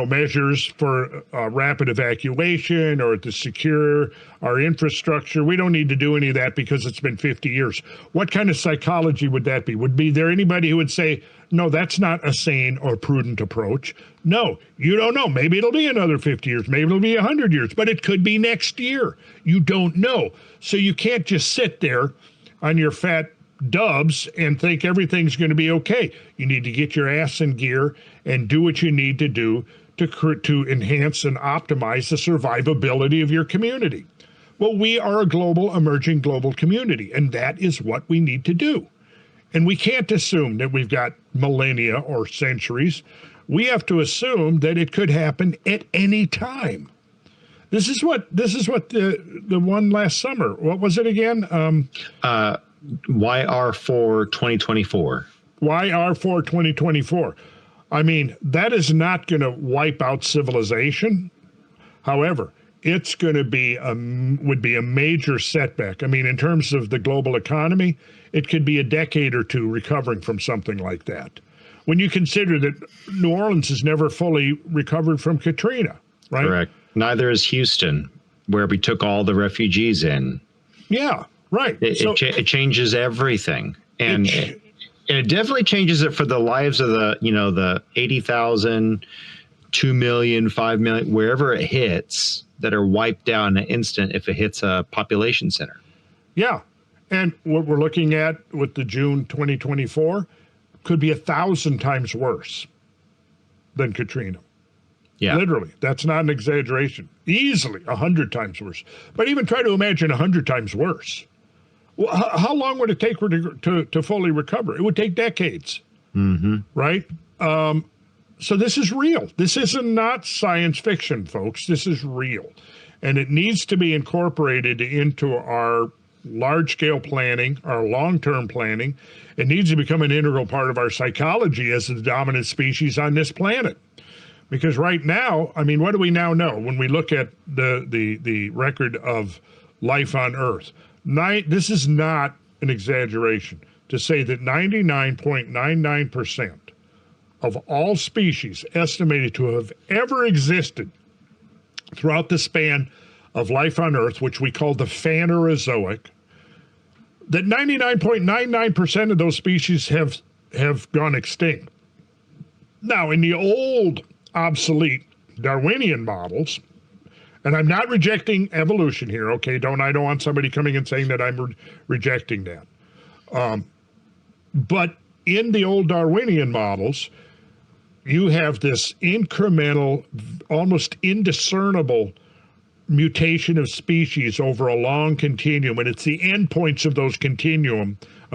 measures for rapid evacuation or to secure our infrastructure. We don't need to do any of that because it's been 50 years. What kind of psychology would that be? Would be there anybody who would say, no, that's not a sane or prudent approach? No, you don't know. Maybe it'll be another 50 years. Maybe it'll be 100 years, but it could be next year. You don't know. So you can't just sit there on your fat dubs and think everything's going to be okay. You need to get your ass in gear and do what you need to do to enhance and optimize the survivability of your community. Well, we are a emerging global community, and that is what we need to do. And we can't assume that we've got millennia or centuries. We have to assume that it could happen at any time. This is what the one last summer. What was it again? YR4 2024. YR4 2024. I mean, that is not going to wipe out civilization. However, it's going to be would be a major setback. I mean, in terms of the global economy, it could be a decade or two recovering from something like that. When you consider that New Orleans has never fully recovered from Katrina, right? Correct. Neither is Houston, where we took all the refugees in. Yeah, right. It changes everything. And it definitely changes it for the lives of the 80,000, 2 million, 5 million, wherever it hits, that are wiped out in an instant if it hits a population center. Yeah. And what we're looking at with the June 2024 could be 1,000 times worse than Katrina. Yeah. Literally. That's not an exaggeration. Easily 100 times worse. But even try to imagine 100 times worse. Well, how long would it take to fully recover? It would take decades, right? So this is real. This is not science fiction, folks. This is real. And it needs to be incorporated into our large-scale planning, our long-term planning. It needs to become an integral part of our psychology as the dominant species on this planet. Because right now, I mean, what do we now know when we look at the record of life on Earth? This is not an exaggeration. to say that 99.99% of all species estimated to have ever existed throughout the span of life on Earth, which we call the Phanerozoic, that 99.99% of those species have gone extinct. Now, in the old, obsolete Darwinian models, and I'm not rejecting evolution here, okay? I don't want somebody coming and saying that I'm rejecting that. But in the old Darwinian models, you have this incremental, almost indiscernible mutation of species over a long continuum, and it's the endpoints of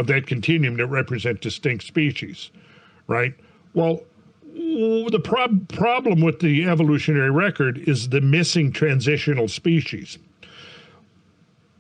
that continuum that represent distinct species, right? Well, the problem with the evolutionary record is the missing transitional species.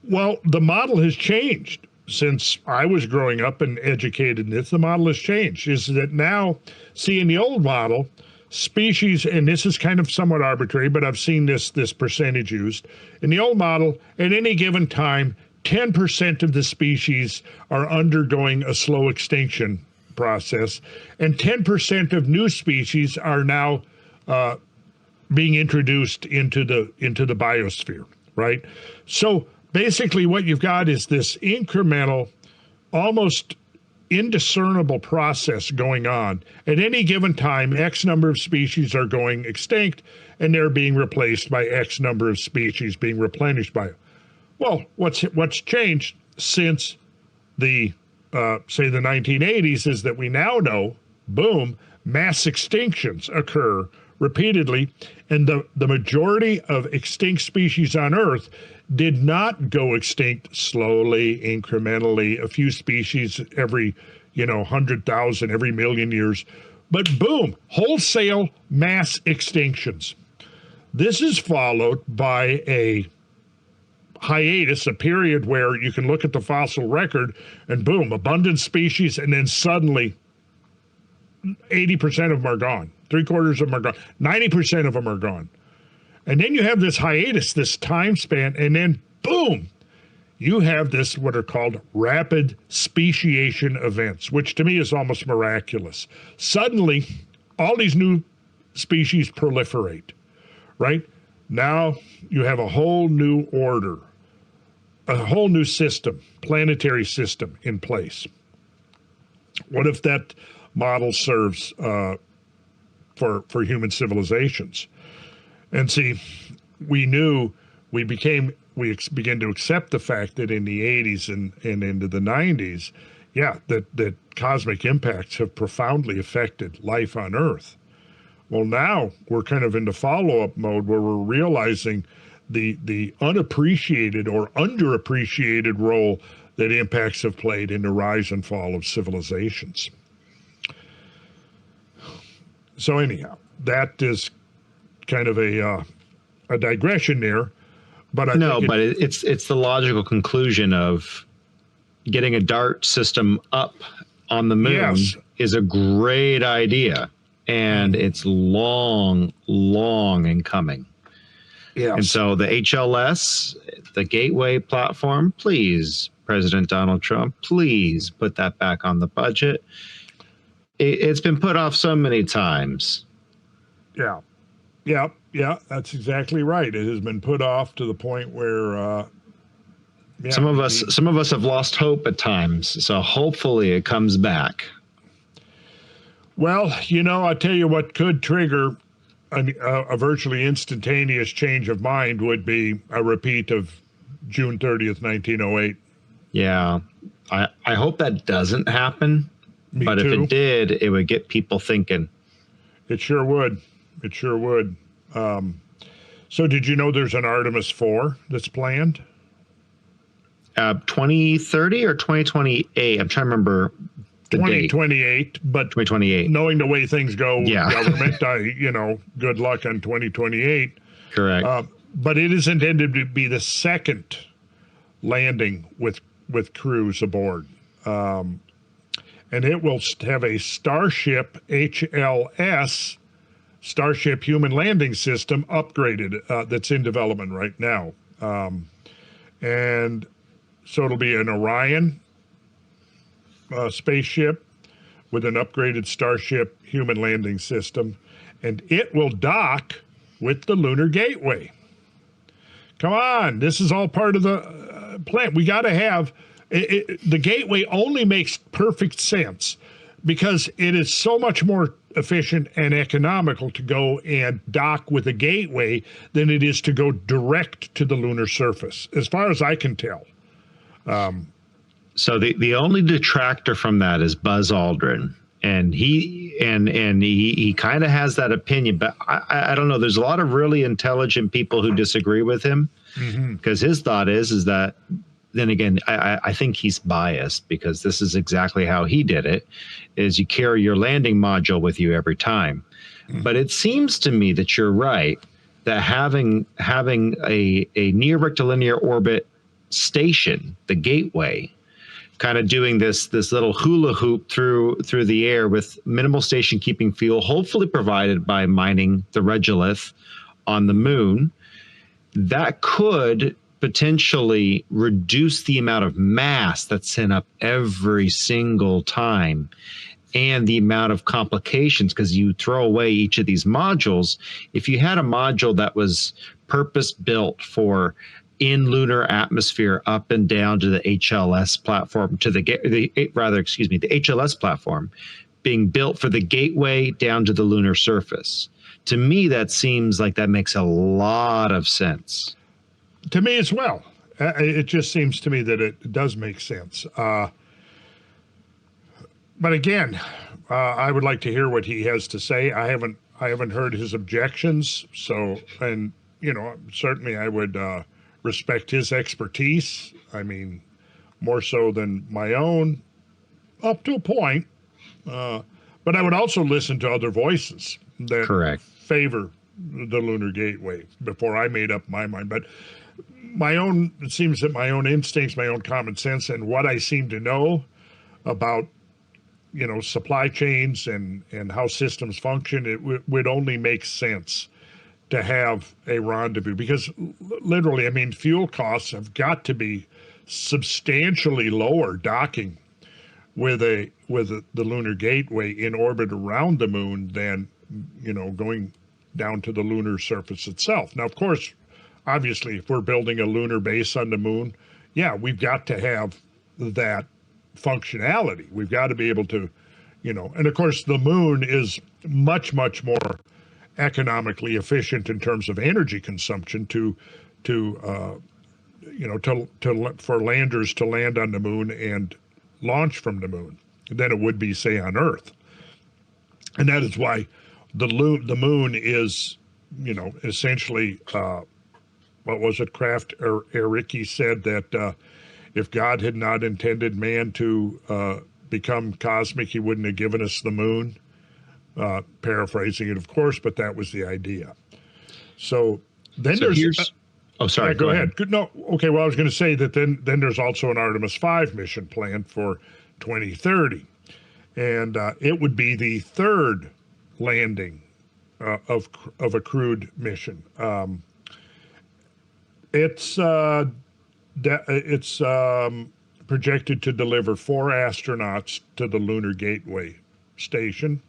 Well, the model has changed since I was growing up and educated in this. The model has changed, is that now, see, in the old model, species, and this is kind of somewhat arbitrary, but I've seen this percentage used. In the old model, at any given time, 10% of the species are undergoing a slow extinction process, and 10% of new species are now being introduced into the biosphere, right? So basically what you've got is this incremental, almost indiscernible process going on. At any given time, X number of species are going extinct, and they're being replaced by X number of species being replenished by it. Well, what's changed since the say the 1980s is that we now know, boom, mass extinctions occur repeatedly, and the majority of extinct species on Earth did not go extinct slowly, incrementally, a few species every 100,000, every million years, but boom, wholesale mass extinctions. This is followed by a hiatus, a period where you can look at the fossil record and boom, abundant species, and then suddenly 80% of them are gone, 3/4 of them are gone, 90% of them are gone. And then you have this hiatus, this time span, and then boom, you have this what are called rapid speciation events, which to me is almost miraculous. Suddenly, all these new species proliferate, right? Now you have a whole new order, a whole new system, planetary system in place. What if that model serves for human civilizations? And see, we began to accept the fact that in the 80s and into the 90s, that cosmic impacts have profoundly affected life on Earth. Well, now we're kind of into follow-up mode where we're realizing the unappreciated or underappreciated role that impacts have played in the rise and fall of civilizations. So anyhow, that is kind of a digression there, but it's the logical conclusion of getting a DART system up on the moon is a great idea, and it's long in coming. Yes. And so the HLS, the Gateway platform, please, President Donald Trump, please put that back on the budget. It's been put off so many times. Yeah, that's exactly right. It has been put off to the point where some of us have lost hope at times. So hopefully it comes back. Well, I tell you what could trigger a virtually instantaneous change of mind would be a repeat of June 30th, 1908. Yeah, I hope that doesn't happen. But if it did, it would get people thinking. It sure would. It sure would. So did you know there's an Artemis 4 that's planned? 2030 or 2028? I'm trying to remember the 2028, date. But 2028. Knowing the way things go with government, good luck on 2028. Correct. But it is intended to be the second landing with crews aboard. And it will have a Starship HLS, Starship Human Landing System, upgraded that's in development right now. And so it'll be an Orion spaceship with an upgraded Starship human landing system, and it will dock with the Lunar Gateway. Come on, this is all part of the plan. We got to have the Gateway. Only makes perfect sense because it is so much more efficient and economical to go and dock with a Gateway than it is to go direct to the lunar surface, as far as I can tell. So the only detractor from that is Buzz Aldrin, and he kind of has that opinion, but I don't know. There's a lot of really intelligent people who disagree with him, because his thought is that, then again, I think he's biased, because this is exactly how he did it, is you carry your landing module with you every time. But it seems to me that you're right, that having a near rectilinear orbit station, the Gateway, kind of doing this little hula hoop through the air with minimal station keeping fuel, hopefully provided by mining the regolith on the moon, that could potentially reduce the amount of mass that's sent up every single time, and the amount of complications, because you throw away each of these modules. If you had a module that was purpose built for in lunar atmosphere up and down to the HLS platform, to the HLS platform being built for the Gateway down to the lunar surface. To me, that seems like that makes a lot of sense. To me as well. It just seems to me that it does make sense. But again, I would like to hear what he has to say. I haven't heard his objections. So, and certainly I would respect his expertise. I mean, more so than my own, up to a point. But I would also listen to other voices that favor the Lunar Gateway before I made up my mind. But it seems that my own instincts, my own common sense, and what I seem to know about, supply chains and how systems function, it would only make sense to have a rendezvous, because literally, I mean, fuel costs have got to be substantially lower docking with the Lunar Gateway in orbit around the moon than, going down to the lunar surface itself. Now, of course, obviously, if we're building a lunar base on the moon, yeah, we've got to have that functionality. We've got to be able to, and of course, the moon is much, much more economically efficient in terms of energy consumption for landers to land on the moon and launch from the moon than it would be, say, on Earth. And that is why the moon is, essentially, what was it? Ericki said that if God had not intended man to become cosmic, he wouldn't have given us the moon. Paraphrasing it, of course, but that was the idea. So there's... Oh, sorry. Yeah, go ahead. Good. No. Okay. Well, I was going to say that then there's also an Artemis 5 mission planned for 2030, and it would be the third landing of a crewed mission. It's projected to deliver 4 astronauts to the Lunar Gateway station,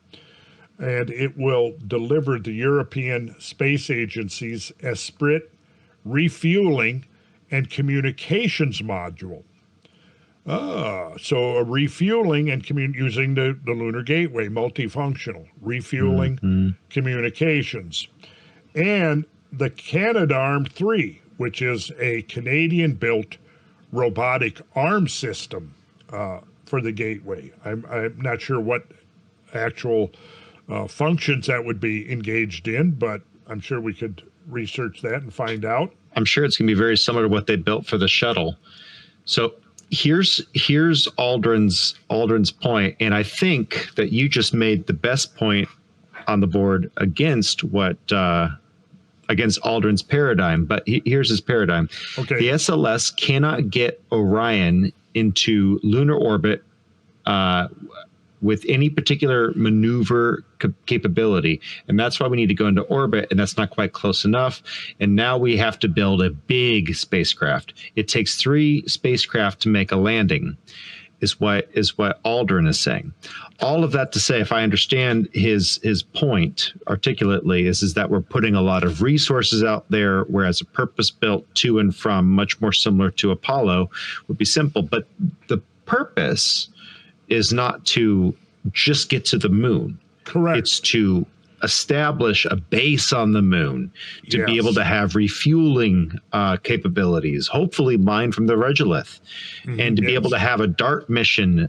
and it will deliver the European Space Agency's Esprit refueling and communications module. So a refueling and using the Lunar Gateway, multifunctional, refueling, communications. And the Canadarm3, which is a Canadian-built robotic arm system for the Gateway. I'm not sure what actual functions that would be engaged in, but I'm sure we could research that and find out. I'm sure it's going to be very similar to what they built for the shuttle. So here's Aldrin's point, and I think that you just made the best point on the board against against Aldrin's paradigm. But here's his paradigm. Okay. The SLS cannot get Orion into lunar orbit with any particular maneuver capability. And that's why we need to go into orbit, and that's not quite close enough. And now we have to build a big spacecraft. It takes 3 spacecraft to make a landing. is what Aldrin is saying. All of that to say, if I understand his point articulately, is that we're putting a lot of resources out there, whereas a purpose-built to and from, much more similar to Apollo, would be simple. But the purpose is not to just get to the moon. Correct. It's to establish a base on the moon, to be able to have refueling capabilities, hopefully mined from the regolith, and to be able to have a DART mission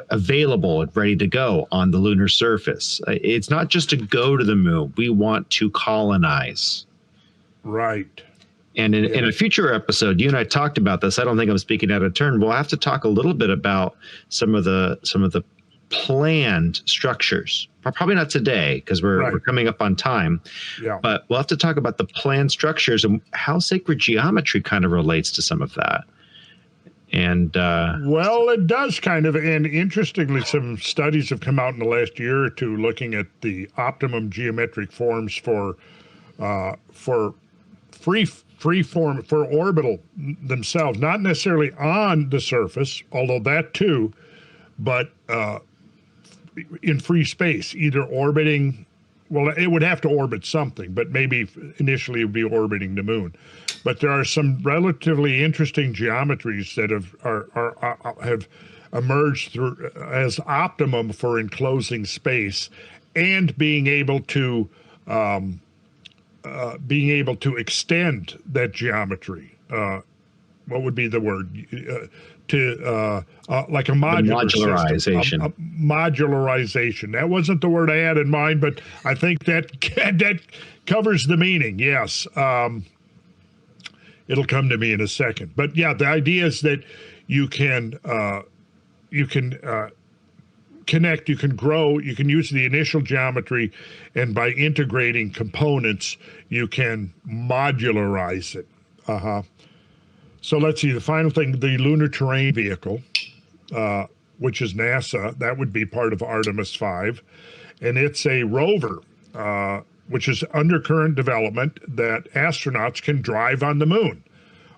available and ready to go on the lunar surface. It's not just to go to the moon. We want to colonize. Right. And in a future episode, you and I talked about this. I don't think I'm speaking out of turn. We'll have to talk a little bit about some of the planned structures. Probably not today, because we're coming up on time. Yeah. But we'll have to talk about the planned structures and how sacred geometry kind of relates to some of that. And well, it does kind of. And interestingly, some studies have come out in the last year or two looking at the optimum geometric forms for free form, for orbital themselves, not necessarily on the surface, although that too, but in free space, either orbiting, well, it would have to orbit something, but maybe initially it would be orbiting the moon. But there are some relatively interesting geometries that have emerged through as optimum for enclosing space and being able to extend that geometry. What would be the word? Like a modularization. A modularization. That wasn't the word I had in mind, but I think that covers the meaning. Yes. It'll come to me in a second. But yeah, the idea is that you can connect, you can grow, you can use the initial geometry, and by integrating components, you can modularize it. So let's see, the final thing, the Lunar Terrain Vehicle, which is NASA, that would be part of Artemis 5. And it's a rover, which is under current development, that astronauts can drive on the moon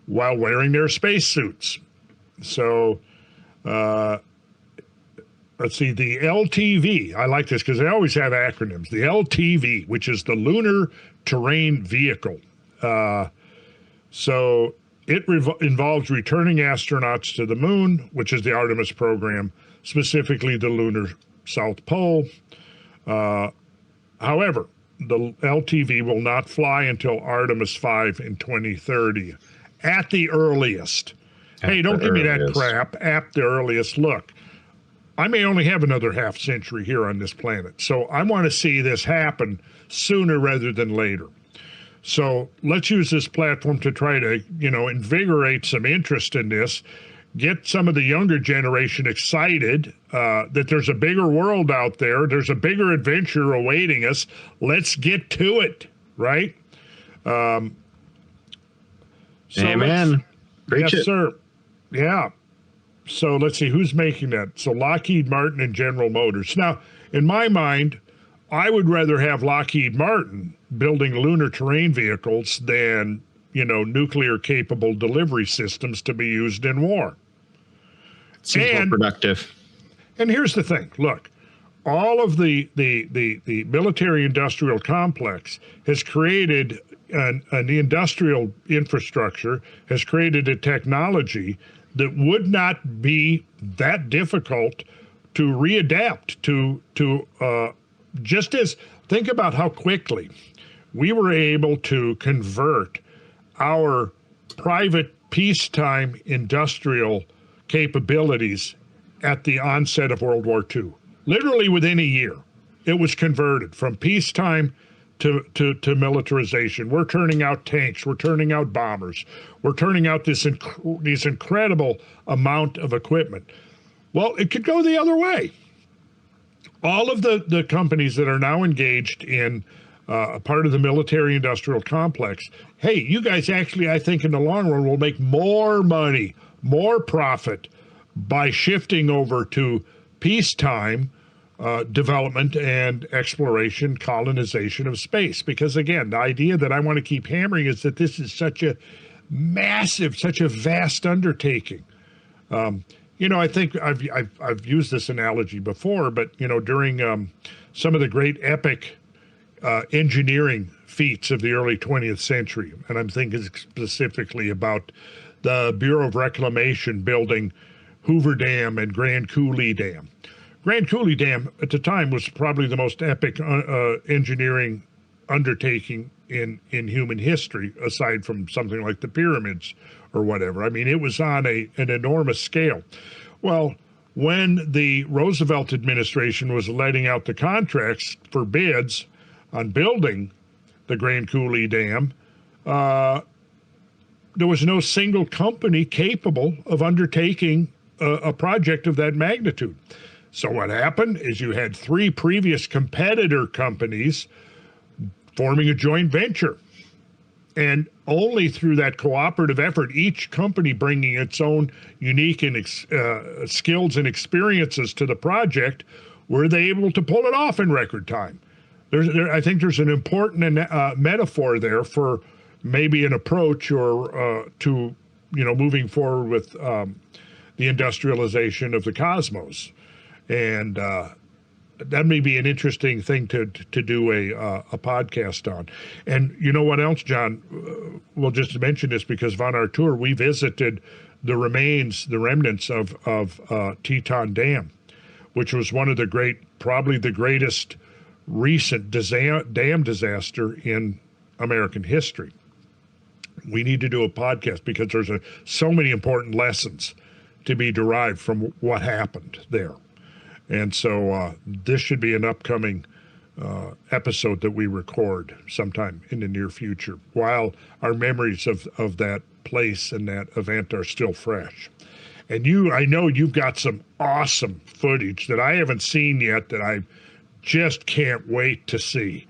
while wearing their spacesuits. So let's see, the LTV, I like this because they always have acronyms. The LTV, which is the Lunar Terrain Vehicle. So it involves returning astronauts to the moon, which is the Artemis program, specifically the lunar South Pole. However, the LTV will not fly until Artemis 5 in 2030, at the earliest. Hey, don't give me that crap, at the earliest. Look, I may only have another half century here on this planet, so I want to see this happen sooner rather than later. So let's use this platform to try to, invigorate some interest in this, get some of the younger generation excited that there's a bigger world out there. There's a bigger adventure awaiting us. Let's get to it, right? Amen. Preach yes, it. Sir. Yeah. So let's see, who's making that? So Lockheed Martin and General Motors. Now, in my mind, I would rather have Lockheed Martin building lunar terrain vehicles than, nuclear-capable delivery systems to be used in war. Seems more productive. And here's the thing. Look, all of the military-industrial complex has created an industrial infrastructure, has created a technology that would not be that difficult to readapt to just as, think about how quickly we were able to convert our private peacetime industrial capabilities at the onset of World War II. Literally within a year, it was converted from peacetime to militarization. We're turning out tanks, we're turning out bombers, we're turning out these incredible amount of equipment. Well, it could go the other way. All of the companies that are now engaged in a part of the military-industrial complex, hey, you guys actually, I think in the long run, will make more money, more profit by shifting over to peacetime development and exploration, colonization of space. Because again, the idea that I want to keep hammering is that this is such a massive, such a vast undertaking. I think I've used this analogy before, but during some of the great epic engineering feats of the early 20th century, and I'm thinking specifically about the Bureau of Reclamation building Hoover Dam and Grand Coulee Dam. Grand Coulee Dam at the time was probably the most epic engineering undertaking in human history, aside from something like the pyramids or whatever. I mean, it was on an enormous scale. Well, when the Roosevelt administration was letting out the contracts for bids on building the Grand Coulee Dam, there was no single company capable of undertaking a project of that magnitude. So what happened is you had three previous competitor companies forming a joint venture. And only through that cooperative effort, each company bringing its own unique skills and experiences to the project, were they able to pull it off in record time. I think there's an important metaphor there for maybe an approach or to moving forward with the industrialization of the cosmos. And that may be an interesting thing to do a podcast on. And you know what else, John? We'll just mention this because on our tour, we visited the remnants of Teton Dam, which was one of probably the greatest recent dam disaster in American history. We need to do a podcast because there's so many important lessons to be derived from what happened there. And so this should be an upcoming episode that we record sometime in the near future, while our memories of that place and that event are still fresh. And I know you've got some awesome footage that I haven't seen yet that I just can't wait to see.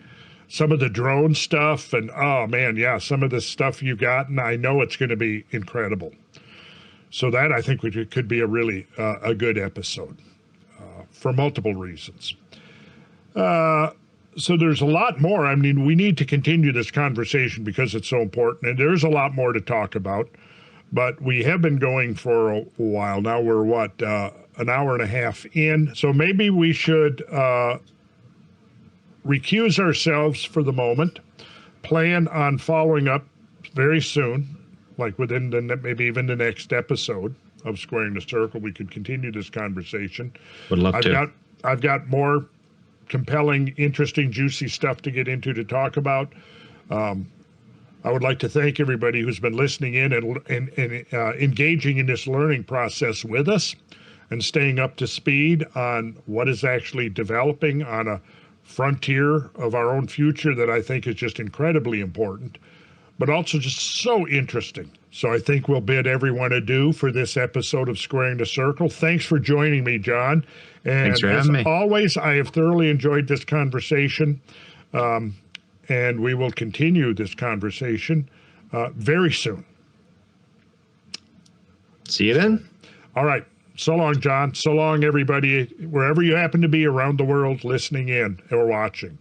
Some of the drone stuff and, oh man, yeah, some of the stuff you got, and I know it's going to be incredible. So that I think could be a really a good episode for multiple reasons. So there's a lot more. I mean, we need to continue this conversation because it's so important, and there's a lot more to talk about. But we have been going for a while now. We're an hour and a half in. So maybe we should recuse ourselves for the moment, plan on following up very soon, like within maybe even the next episode of Squaring the Circle. We could continue this conversation. Would love to. I've got more compelling, interesting, juicy stuff to get into to talk about. I would like to thank everybody who's been listening in and engaging in this learning process with us and staying up to speed on what is actually developing on a frontier of our own future that I think is just incredibly important, but also just so interesting. So I think we'll bid everyone adieu for this episode of Squaring the Circle. Thanks for joining me, John. And thanks for having me. As always, I have thoroughly enjoyed this conversation, and we will continue this conversation very soon. See you then. All right. So long, John. So long, everybody, wherever you happen to be around the world listening in or watching.